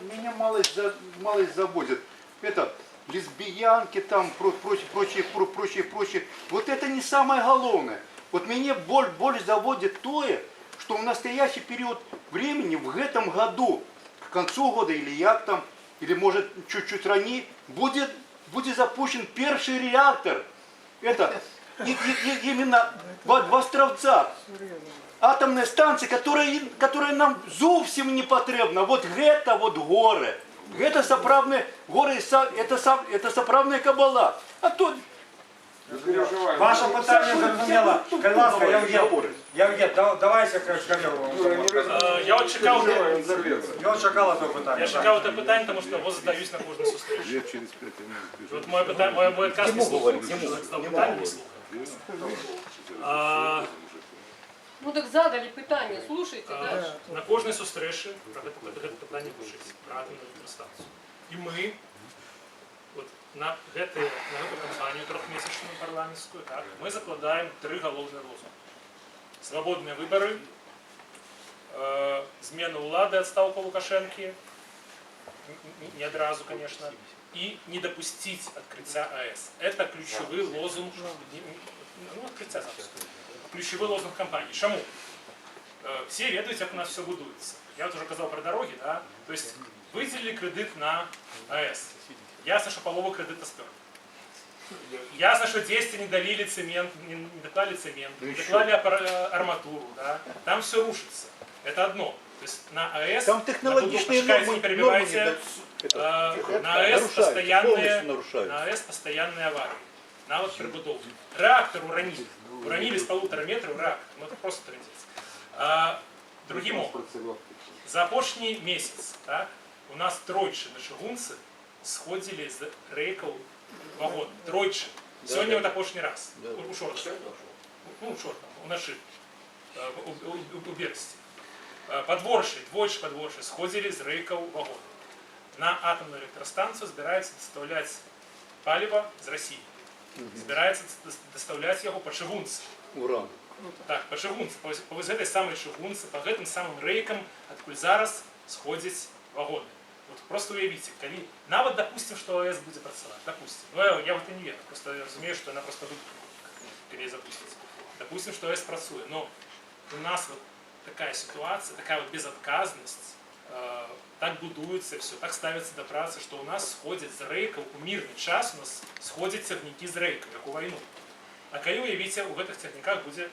малость заводит. Это лесбиянки там, прочее. Вот это не самое главное. Вот меня боль заводит то, что в настоящий период времени, в этом году, к концу года или як там, или может чуть-чуть ранее, будет запущен первый реактор. Это именно в Островцах. Атомная станция, которая нам зовсім не потрібна. Вот это вот горы. Это соправные горы, это соправная кабала. А то... Ваше питання зрозуміло. Казацька, Євген, давайте коллегу. Я от чекав, Я чекала це питання. я чекав це питання, тому що його задаюсь на кожній зустрічі. От моє питання, мой отказ не слухав. Задав питання, не слухав. Ну так задали питання, слушайте, да? На кожній зустрічі про це питання вчить, про атомну електростанцію. І ми от на эту кампанію трьохмісячну парламентську, так, ми закладаємо 3 головні лозунги. Свободні вибори, зміну влади, відставку Лукашенки, не одразу, конечно, и не допустить открытия АЭС. Это ключевой лозунг, ну, открытия запуска. Ключевой лозунг кампании. Чому? Все ведают, как у нас все будуется. Я вот уже казал про дороги, да? То есть выделили кредит на АЭС. Ясно, что полову кредита спер. Ясно, что 10 не долили цемент, не доклали цемент, не доклали арматуру, да? Там все рушится. Это одно. То есть на АЭС, Там технологичные не перебивайте, на АЭС постоянные аварии. На вот прибудову. Реактор уронили. Уронили с 1,5 метра реактор. Ну это просто трындец. Другим образом. За прошлый месяц, так, у нас тройче на Шигунце сходили з рейков вагон. Тройче. Сегодня это прошлый раз. У Шорта. Ну, у Шорта. У наших. У Берсти. Подворши, двойче подворши сходили з рейков вагон. На атомную электростанцию собираются доставлять паліва з Росії. Збирається доставляти його по Шигунці. Уран. Так, по Шигунці, по этой самой Шигунці, по этим самым рейкам, откуда зараз сходять вагони. Вот просто уявите, коли, навіть допустим, что АЭС будет працевать, допустим, ну я в это не верю, просто разумею, что она просто будет, коли ее запустить. Допустим, что АЭС працує, но у нас вот такая ситуация, такая вот безотказность, так будуется все, так ставится до працы, что у нас сходят з рейков, у мирный час у нас сходят цягники з рейков, как у войну. А коли уявите, у этих цягниках будет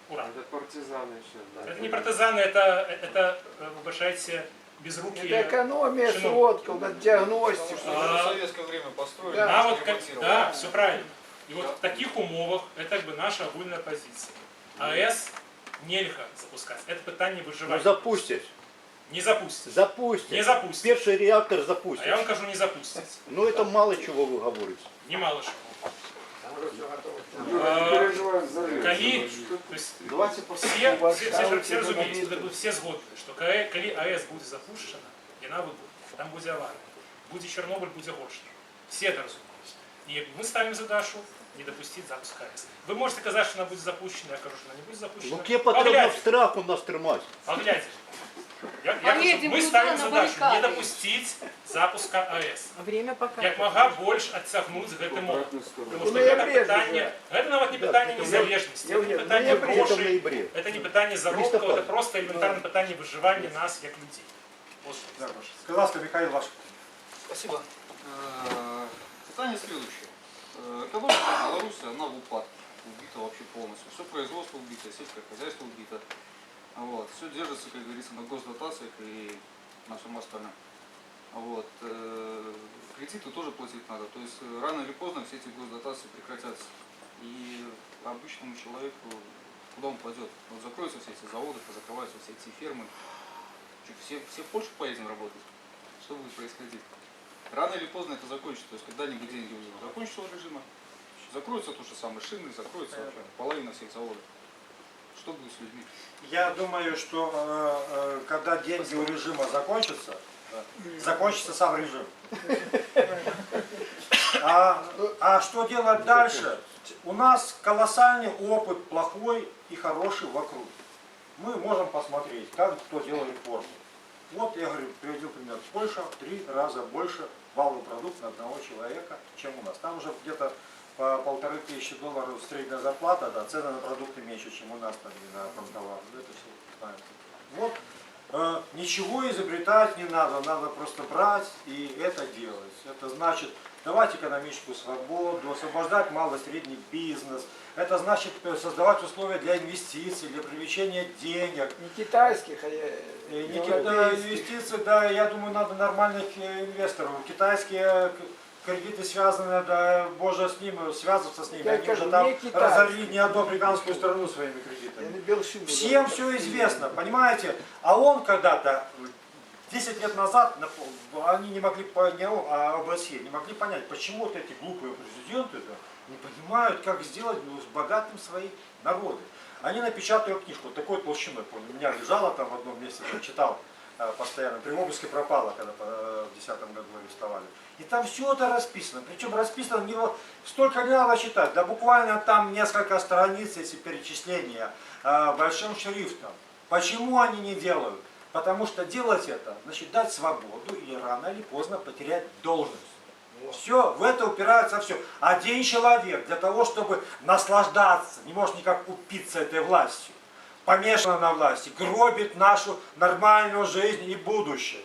уран. Это партизаны еще, да? Это не партизаны, это выбачайте, безрукие. Это экономия сродков, это диагностика. В советское время построили. Да, все правильно. И вот в таких умовах это как бы наша огульная позиция. АЭС нельзя запускать. Это питание выживания. Ну запустять. Не запустить. Запустять. Не запустить. Первый реактор запустить. А я вам кажу, не запустить. Ну это мало чего вы говорите. Немало чего. Коли, то есть, все разумеют, все згодны, что коли АЭС будет запущена, яна выбуде, там будет авария. Будет Чернобыль, будет горше. Все это разумеют. И мы ставим задачу не допустить запуска АЭС. Вы можете сказать, что она будет запущена, я скажу, что она не будет запущена. Луке потрібно в страху нас тримати. Поглядите. Мы ставим задачу не допустить запуска АЭС. Время пока. Як мага больше отцягнуть з гэтым опытом. Потому что это нават не питание незалежности, это не питание грошей, это не питание заробков, это просто элементарное питание выживания нас как людей. Вот что. Скажи ласка, Михаил, ваш. Спасибо. Питание следующее. Экология Беларуси, она в упадке. Убита вообще полностью. Все производство убито, сельское хозяйство убито. Вот. Все держится, как говорится, на госдотациях и на всем остальном. Вот. Кредиты тоже платить надо. То есть рано или поздно все эти госдотации прекратятся. И обычному человеку, куда он пойдет? Вот закроются все эти заводы, позакрываются все эти фермы. Все в Польшу поедем работать. Что будет происходить? Рано или поздно это закончится. То есть когда-нибудь деньги уже закончатся у режима. Закроются то же самое шины, закроется половина всех заводов. Что будет с людьми? Я думаю, что когда деньги у режима закончатся, закончится сам режим. А что делать дальше? У нас колоссальный опыт, плохой и хороший вокруг. Мы можем посмотреть, как кто делал реформу. Вот я говорю, приводил пример. Польша в 3 раза больше валовый продукт на одного человека, чем у нас. Там уже где-то по $1500 средняя зарплата, да, цены на продукты меньше, чем у нас там и на промтовар. Это все знаете. Вот ничего изобретать не надо, надо просто брать и это делать. Это значит давать экономическую свободу, освобождать малый и средний бизнес. Это значит создавать условия для инвестиций, для привлечения денег. Не китайских, а инвестиции, да, я думаю, надо нормальных инвесторов. Китайские кредиты связаны, да, боже с ними, связываться с ними. Они уже там разорили не одну африканскую страну своими кредитами. Всем все известно, понимаете? А он когда-то, 10 лет назад, они не могли, ОБСЕ не могли понять, почему вот эти глупые президенты не понимают, как сделать богатым свои народы. Они напечатают книжку, вот такой толщиной, помню, у меня лежала там в одном месте, я читал постоянно, при обыске пропала, когда в 2010 году арестовали. И там все это расписано, причем расписано, столько не надо читать, да буквально там несколько страниц, эти перечисления большим шрифтом. Почему они не делают? Потому что делать это, значит дать свободу или рано или поздно потерять должность. Все, в это упирается все. Один человек для того, чтобы наслаждаться, не может никак упиться этой властью, помешан на власти, гробит нашу нормальную жизнь и будущее.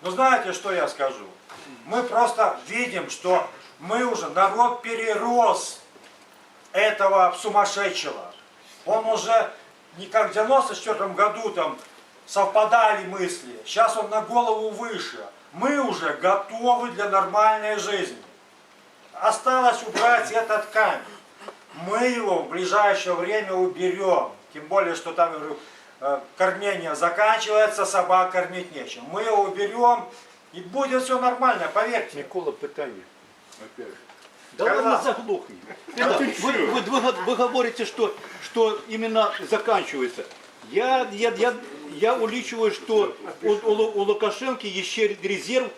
Но знаете, что я скажу? Мы просто видим, что мы уже, народ перерос этого сумасшедшего. Он уже не как в 94 году там совпадали мысли, сейчас он на голову выше. Мы уже готовы для нормальной жизни. Осталось убрать этот камень. Мы его в ближайшее время уберем. Тем более, что там, говорю, кормление заканчивается, собак кормить нечем. Мы его уберем, и будет все нормально, поверьте. Микола, питание. Опять. Да ладно, заглохни. Вы говорите, что именно заканчивается. Я уличиваю, что у Лукашенко еще резерв,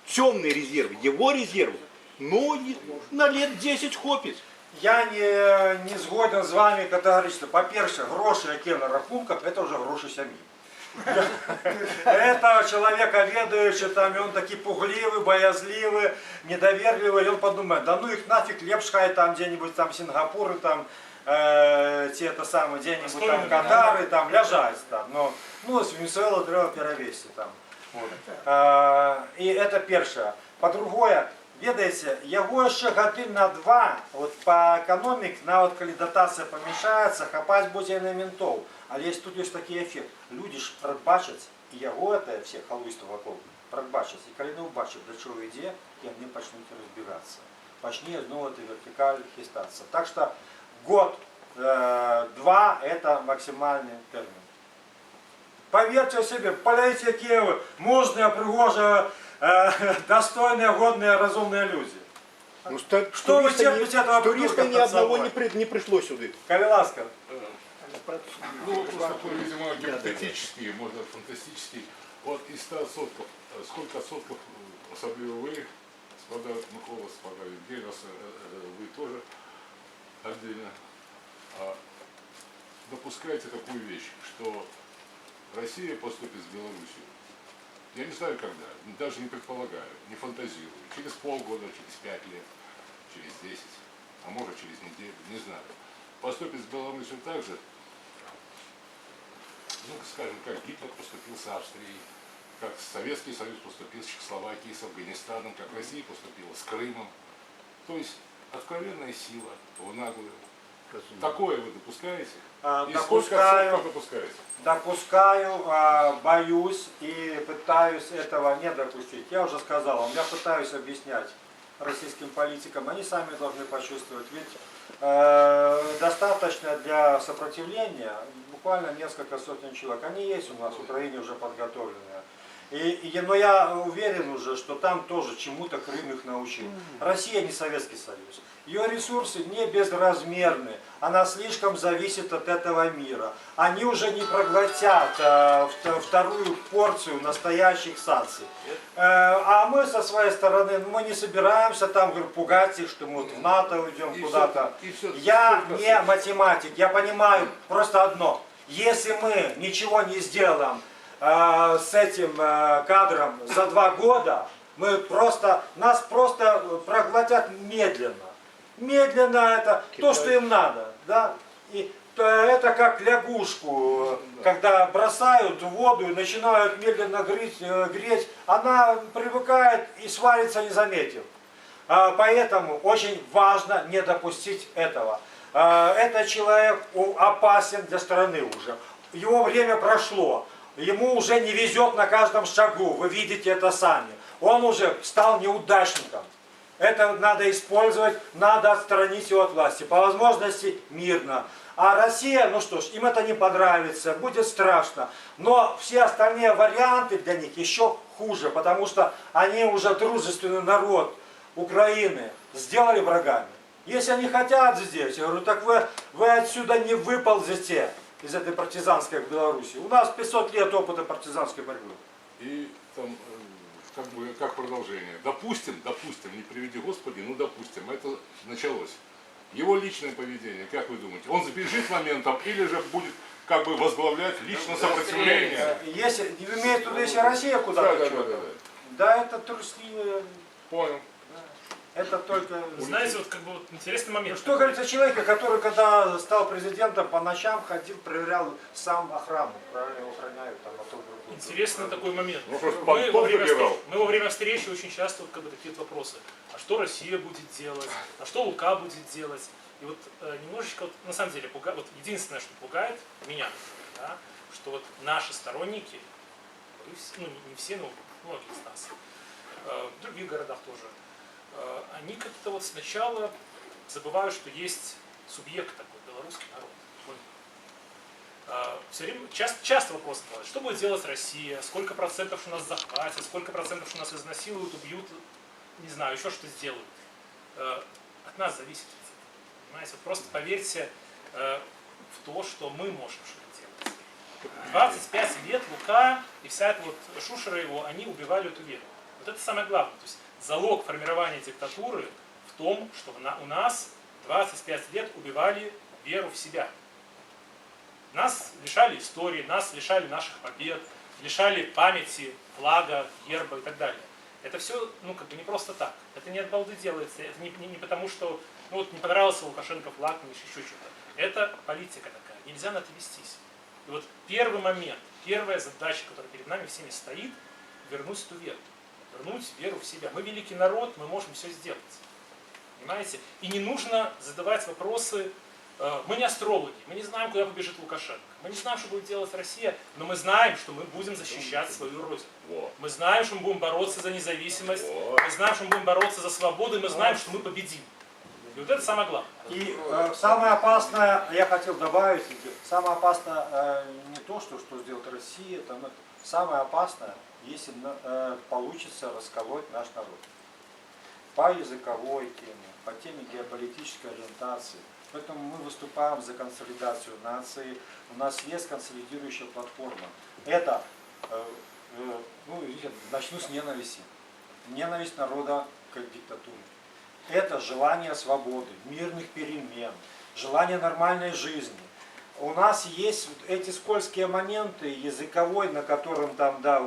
темный резерв, его резерв, ну, на лет 10 хопит. Я не згоден з вами категорично. По-перше, гроші, які на рахунках, це вже гроші самі. Это человека ведающий, там, и он такой пугливый, боязливый, недоверливый, и он подумает, да ну их нафиг, лепш хай там где-нибудь там Сингапур, там, те это самое, где-нибудь там Катары, там, ляжать там, но, ну, с Венесуэла треба перевести там. Вот. И это первое. По-другое, ведаеце, яго яшчэ гады на 2, вот по экономике, на вот коли дотация помешается, хапать будзе на ментов. Але есть тут есть такий эффект. Люди ж прадбачаць, і яго это все халуйства вокруг прадбачаць. І калі не ўбачаць, да чого ідзе, яны пачнуць разбираться. Пачне знову эта вертикаль хистаться. Так что год, 2 это максимальный термин. Поверьте себе, поляйте Киевы, мужные, пригожие, достойные, годные, разумные люди. Ну, что вы терпите этого туриста ни одного не пришло сюда. Коли ласка. Ну, вопрос такой, видимо, гипотетический, можно фантастический. Вот из 100 сотков, сколько сотков, особенно вы, господа Микола, господа Евгений, вы тоже отдельно допускаете такую вещь, что Россия поступит с Белоруссией. Я не знаю когда, даже не предполагаю, не фантазирую. Через полгода, через 5 лет, через 10, а может через неделю, не знаю. Поступит с Белоруссией так же, ну, скажем, как Гитлер поступил с Австрией, как Советский Союз поступил с Чехословакией, с Афганистаном, как Россия поступила с Крымом. То есть откровенная сила в наглую. Такое вы допускаете? И сколько допускаете? Допускаю, боюсь и пытаюсь этого не допустить. Я уже сказал, я пытаюсь объяснять российским политикам, они сами должны почувствовать. Ведь достаточно для сопротивления буквально несколько сотен человек. Они есть у нас в Украине уже подготовленные. Но я уверен уже, что там тоже чему-то Крым их научил. Россия не Советский Союз. Ее ресурсы не безразмерны. Она слишком зависит от этого мира. Они уже не проглотят вторую порцию настоящих санкций. А мы со своей стороны, мы не собираемся там пугать их, что мы вот в НАТО уйдем куда-то. Я не математик, я понимаю просто одно. Если мы ничего не сделаем с этим кадром за 2 года, нас просто проглотят медленно. Медленно это то, что им надо. Да? И это как лягушку, когда бросают в воду и начинают медленно греть, она привыкает и сварится, не заметив. Поэтому очень важно не допустить этого. Этот человек опасен для страны уже. Его время прошло. Ему уже не везет на каждом шагу, вы видите это сами. Он уже стал неудачником. Это надо использовать, надо отстранить его от власти. По возможности мирно. А Россия, ну что ж, им это не понравится, будет страшно. Но все остальные варианты для них еще хуже, потому что они уже дружественный народ Украины сделали врагами. Если они хотят здесь, я говорю, так вы отсюда не выползете из этой партизанской Беларуси. У нас 500 лет опыта партизанской борьбы. И там, как продолжение. Допустим, не приведи Господи, ну допустим, это началось. Его личное поведение, как вы думаете, он сбежит моментом или же будет как бы возглавлять лично сопротивление? Если, имеется в виду, если Россия куда-то да, это трусливые. Понял. Это только... Знаете, вот как бы вот интересный момент. Что говорится о человеке, который, когда стал президентом, по ночам ходил, проверял сам охрану, правильно охраняют там, Интересный такой момент. Ну, мы во время встречи очень часто вот, как бы, такие вот вопросы. А что Россия будет делать? А что Лука будет делать? И вот немножечко, вот, на самом деле, вот единственное, что пугает меня, да, что вот наши сторонники, ну не все, но многие из нас, в других городах тоже, они как-то вот сначала забывают, что есть субъект такой, белорусский народ. Все время, часто вопрос задавают, что будет делать Россия, сколько процентов у нас захватят, сколько процентов у нас изнасилуют, убьют, не знаю, еще что сделают. От нас зависит. Понимаете, вот просто поверьте в то, что мы можем что-то делать. 25 лет Лука и вся эта вот шушера его, они убивали эту веру. Вот это самое главное. То есть залог формирования диктатуры в том, что у нас 25 лет убивали веру в себя. Нас лишали истории, нас лишали наших побед, лишали памяти, флага, герба и так далее. Это все, ну, как бы не просто так. Это не от балды делается, это не потому, что ну, вот не понравился Лукашенко флаг, или еще что-то. Это политика такая, нельзя на это вестись. И вот первый момент, первая задача, которая перед нами всеми стоит, вернуть эту веру. Вернуть веру в себя. Мы великий народ, мы можем все сделать. Понимаете? И не нужно задавать вопросы. Мы не астрологи, мы не знаем, куда побежит Лукашенко. Мы не знаем, что будет делать Россия, но мы знаем, что мы будем защищать свою родину. Мы знаем, что мы будем бороться за независимость, мы знаем, что мы будем бороться за свободу, и мы знаем, что мы победим. И вот это самое главное. И самое опасное, я хотел добавить, самое опасное не то, что сделает Россия, самое опасное, если получится расколоть наш народ. По языковой теме, по теме геополитической ориентации. Поэтому мы выступаем за консолидацию нации. У нас есть консолидирующая платформа. Это, начну с ненависти. Ненависть народа диктатуры. Это желание свободы, мирных перемен, желание нормальной жизни. У нас есть вот эти скользкие моменты, языковой, на котором там, да,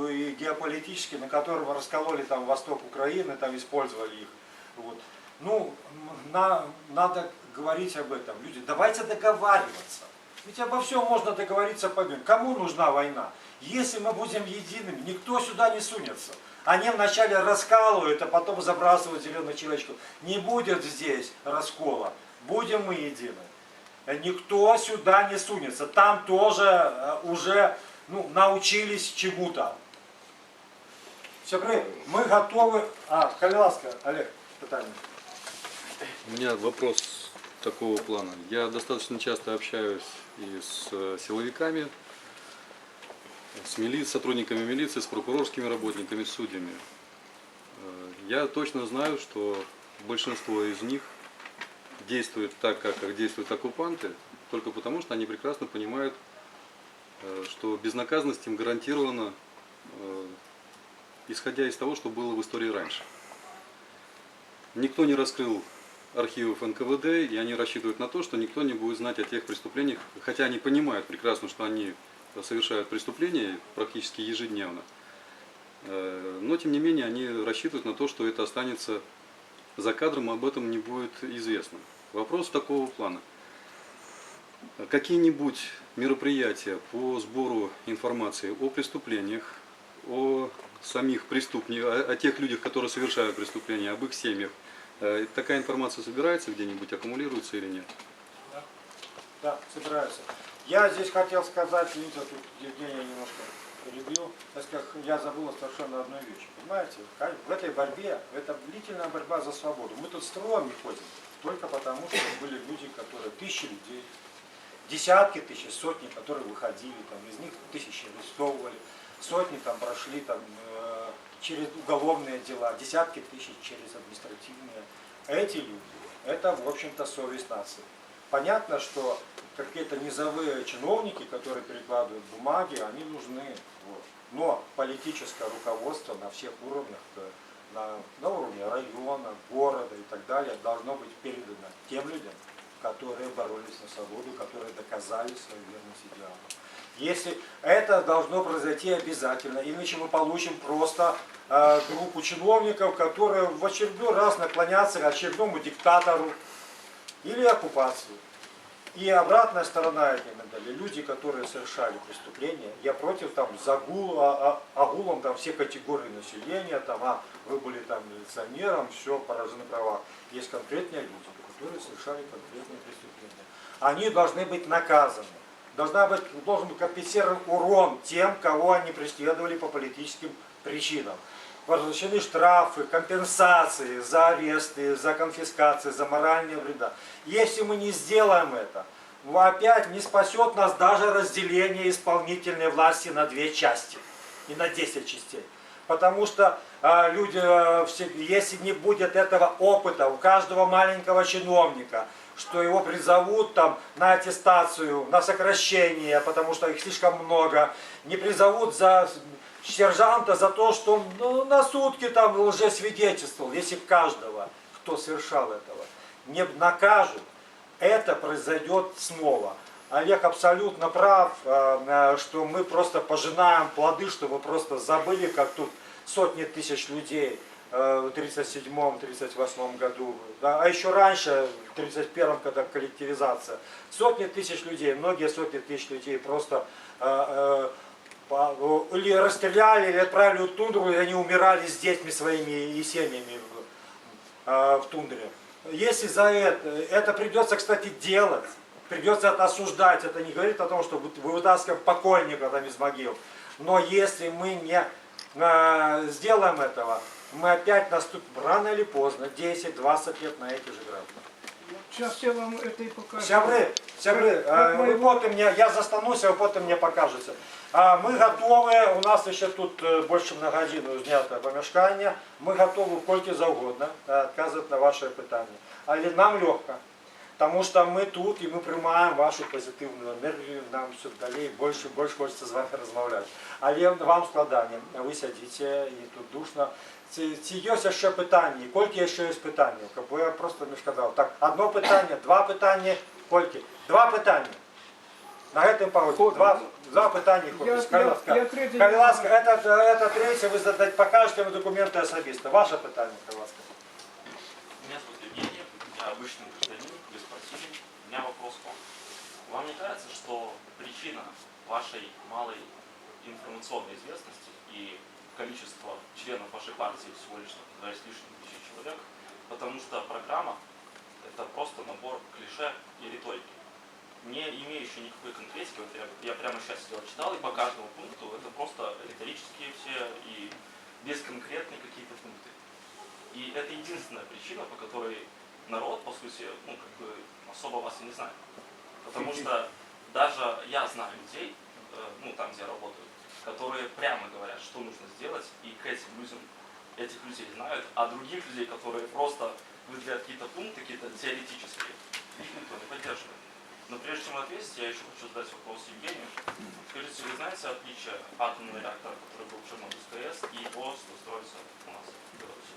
и геополитический, на котором раскололи там восток Украины, там использовали их. Вот. Ну, надо говорить об этом. Люди, давайте договариваться. Ведь обо всем можно договориться по миру. Кому нужна война? Если мы будем едиными, никто сюда не сунется. Они вначале раскалывают, а потом забрасывают зеленую человечку. Не будет здесь раскола. Будем мы едины. Никто сюда не сунется. Там тоже уже научились чему-то. Сябры, мы готовы... Калиласка, Олег, питание. У меня вопрос такого плана. Я достаточно часто общаюсь и с силовиками, с сотрудниками милиции, с прокурорскими работниками, с судьями. Я точно знаю, что большинство из них действуют так, как действуют оккупанты, только потому, что они прекрасно понимают, что безнаказанность им гарантирована, исходя из того, что было в истории раньше. Никто не раскрыл архивов НКВД, и они рассчитывают на то, что никто не будет знать о тех преступлениях, хотя они понимают прекрасно, что они совершают преступления практически ежедневно. Но, тем не менее, они рассчитывают на то, что это останется за кадром, об этом не будет известно. Вопрос такого плана. Какие-нибудь мероприятия по сбору информации о преступлениях, о самих преступниках, о тех людях, которые совершают преступления, об их семьях, такая информация собирается где-нибудь, аккумулируется или нет? Да, собирается. Я здесь хотел сказать, видите, тут Евгения немножко перебил, я забыл совершенно одну вещь. Понимаете, в этой борьбе, это длительная борьба за свободу. Мы тут строем не ходим только потому, что были люди, которые, тысячи людей, десятки тысяч, сотни, которые выходили, там, из них тысячи арестовывали, сотни там прошли там, через уголовные дела, десятки тысяч через административные. Эти люди, это, в общем-то, совесть нации. Понятно, что какие-то низовые чиновники, которые перекладывают бумаги, они нужны. Вот. Но политическое руководство на всех уровнях, на уровне района, города и так далее, должно быть передано тем людям, которые боролись за свободу, которые доказали свою верность идеалам. Если это должно произойти обязательно, иначе мы получим просто группу чиновников, которые в очередной раз наклонятся к очередному диктатору или оккупации. И обратная сторона этой медали, люди, которые совершали преступления, я против там огулом там все категории населения, там, вы были там милиционером, все, поражены права. Есть конкретные люди, которые совершали конкретные преступления. Они должны быть наказаны. Должен быть компенсирован урон тем, кого они преследовали по политическим причинам. Возвращены штрафы, компенсации за аресты, за конфискации, за моральные вреда. Если мы не сделаем это, опять не спасет нас даже разделение исполнительной власти на 2 части и на 10 частей. Потому что люди, если не будет этого опыта у каждого маленького чиновника, что его призовут там на аттестацию, на сокращение, потому что их слишком много, не призовут за сержанта за то, что он на сутки там лжесвидетельствовал, если каждого, кто совершал этого, не накажут, это произойдет снова. Олег абсолютно прав, что мы просто пожинаем плоды, что мы просто забыли, как тут сотни тысяч людей в 1937-1938 году, да, а еще раньше, в 1931, когда коллективизация, сотни тысяч людей, многие сотни тысяч людей просто или расстреляли, или отправили в тундру, и они умирали с детьми своими и семьями в тундре. Если за это придется, кстати, делать, придется это осуждать, это не говорит о том, что вы вытаскиваем покойника там из могил. Но если мы не сделаем этого, мы опять наступим рано или поздно, 10-20 лет на эти же грабли. Сейчас я вам это и покажу. Сябры, вы потом мне, я застанусь, а вы потом мне покажете. Мы готовы, у нас еще тут больше на годину знято помешкання, мы готовы кольки завгодно отказывать на ваше питание. Але нам легко. Потому что мы тут, и мы приймаем вашу позитивную энергию, нам все далее больше и больше хочется с вами размовлять. Але вам складання, ви сидите, і тут душно. Ці є ще питання, колькі ще є питання? Бо я просто не сказав. Так, одно питання, два питання, колькі? Два питання. На этом погоде. Два питання. Кайласка, это третье, вы задать, покажете вам документы особисто. Ваше питание, Кайласка. Меня зовут Евгений, я обычный гражданин, вы спросили. У меня вопрос к вам. Вам не кажется, что причина вашей малой информационной известности и количества членов вашей партии всего лишь 2 с лишним тысяч человек, потому что программа — это просто набор клише и риторики, не имеющий никакой конкретики. Вот я прямо сейчас его читал, и по каждому пункту это просто риторические все и бесконкретные какие-то пункты. И это единственная причина, по которой народ, по сути, ну, как бы особо вас и не знает. Потому что даже я знаю людей, ну, там, где я работаю, которые прямо говорят, что нужно сделать, и к этим людям, этих людей знают, а других людей, которые просто выделяют какие-то пункты, какие-то теоретические, их никто не поддерживает. Но прежде чем ответить, я еще хочу задать вопрос Евгению. Скажите, вы знаете отличие атомного реактора, который был в Чернобыльской АЭС, и его, что строится у нас в Беларуси?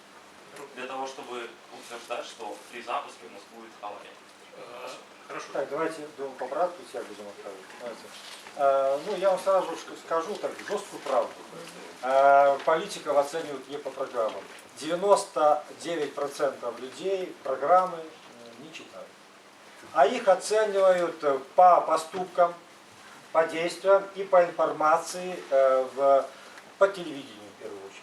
Для того, чтобы утверждать, что при запуске у нас будет авария. Хорошо. Так, давайте по порядку тебя будем отправить. Ну, я вам сразу скажу так, жесткую правду. Политиков оценивают не по программам. 99% людей программы не читают. А их оценивают по поступкам, по действиям и по информации по телевидению в первую очередь.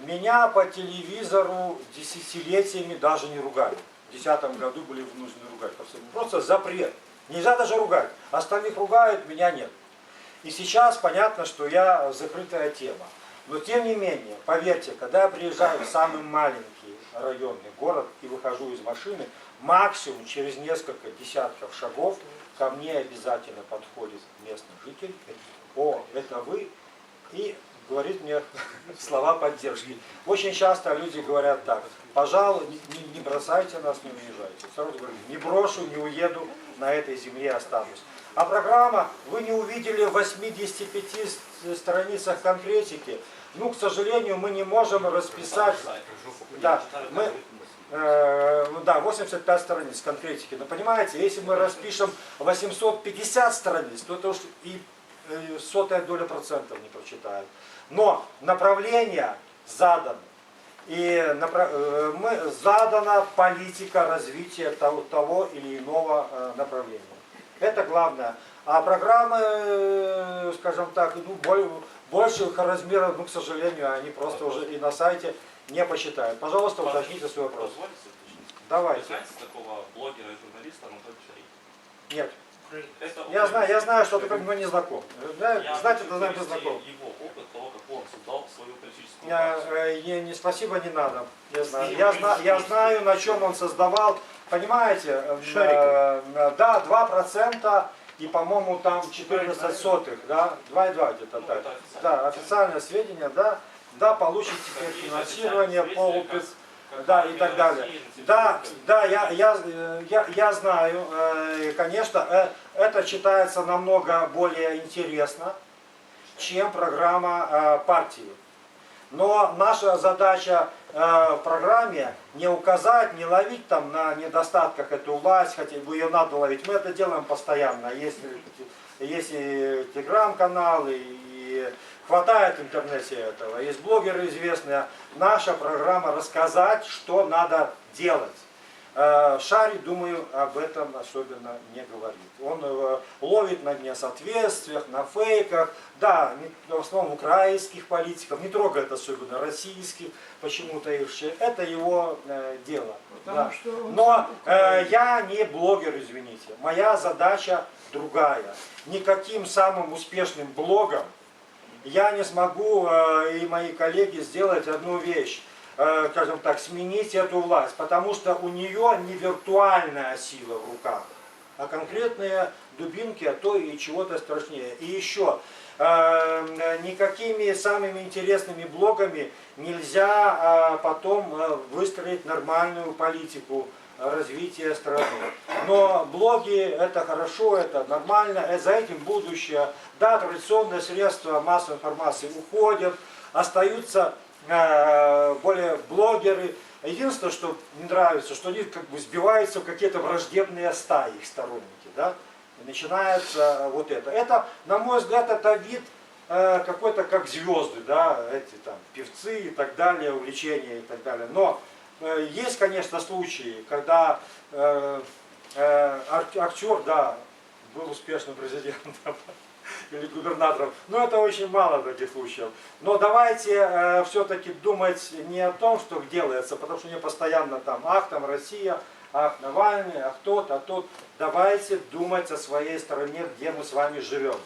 Меня по телевизору десятилетиями даже не ругали. В 2010 году были вынуждены ругать. Просто запрет. Нельзя даже ругать. Остальных ругают, меня нет. И сейчас понятно, что я закрытая тема. Но тем не менее, поверьте, когда я приезжаю в самый маленький районный город и выхожу из машины, максимум через несколько десятков шагов ко мне обязательно подходит местный житель. О, это вы? И говорит мне слова поддержки. Очень часто люди говорят так: пожалуй, не бросайте нас, не уезжайте. Сразу говорю, не брошу, не уеду, на этой земле останусь. А программа, вы не увидели в 85 страницах конкретики. Ну, к сожалению, мы не можем расписать. Да, мы, да, 85 страниц конкретики. Но понимаете, если мы распишем 850 страниц, то это уж и 0,01% не прочитают. Но направление задано. И задана политика развития того или иного направления. Это главное. А программы, скажем так, ну, больших размеров, ну, к сожалению, они просто уже и на сайте не посчитают. Пожалуйста, уточните свой вопрос. Давайте. Вы знаете такого блогера и журналиста Анатолия Шарий? Нет. Это я знаю, что такое, но не знаком. Знать это знаю, знаком. Его опыт того, как он создал свою политическую партию. Спасибо, не надо. Я знаю, на чем он создавал. Понимаете, да, 2%, и, по-моему, там 14 сотых, да, 2,2 где-то так. Да, официальное сведения, да, получит теперь финансирование, да, и так далее. Да, я знаю, конечно, это читается намного более интересно, чем программа партии. Но наша задача в программе не указать, не ловить там на недостатках эту власть, хотя бы ее надо ловить. Мы это делаем постоянно. Есть и телеграм-каналы, и хватает в интернете этого. Есть блогеры известные. Наша программа рассказать, что надо делать. Шарий, думаю, об этом особенно не говорит. Он ловит на несоответствиях, на фейках, да, в основном украинских политиков, не трогает особенно российских, почему-то их. Это его дело. Да. Но я не блогер, извините. Моя задача другая. Никаким самым успешным блогом я не смогу и мои коллеги сделать одну вещь. Скажем так, сменить эту власть, потому что у нее не виртуальная сила в руках, а конкретные дубинки, а то и чего-то страшнее. И еще, никакими самыми интересными блогами нельзя потом выстроить нормальную политику развития страны. Но блоги это хорошо, это нормально, за этим будущее. Да, традиционные средства массовой информации уходят, остаются более блогеры. Единственное, что не нравится, что они как бы сбиваются в какие-то враждебные стаи, их сторонники. Да? И начинается вот это. Это, на мой взгляд, это вид какой-то как звезды, да, эти там певцы и так далее, увлечения и так далее. Но есть, конечно, случаи, когда актер, да, был успешным президентом или губернатором, но это очень мало таких случаев. Но давайте все-таки думать не о том, что делается, потому что мне постоянно там, ах, там Россия, ах, Навальный, ах, тот, а тот. Давайте думать о своей стране, где мы с вами живем.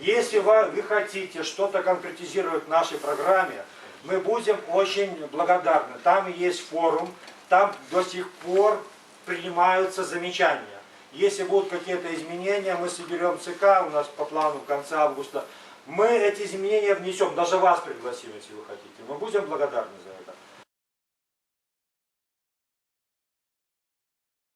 Если вы хотите что-то конкретизировать в нашей программе, мы будем очень благодарны. Там есть форум, там до сих пор принимаются замечания. Если будут какие-то изменения, мы соберем ЦК, у нас по плану в конце августа, мы эти изменения внесем, даже вас пригласим, если вы хотите. Мы будем благодарны за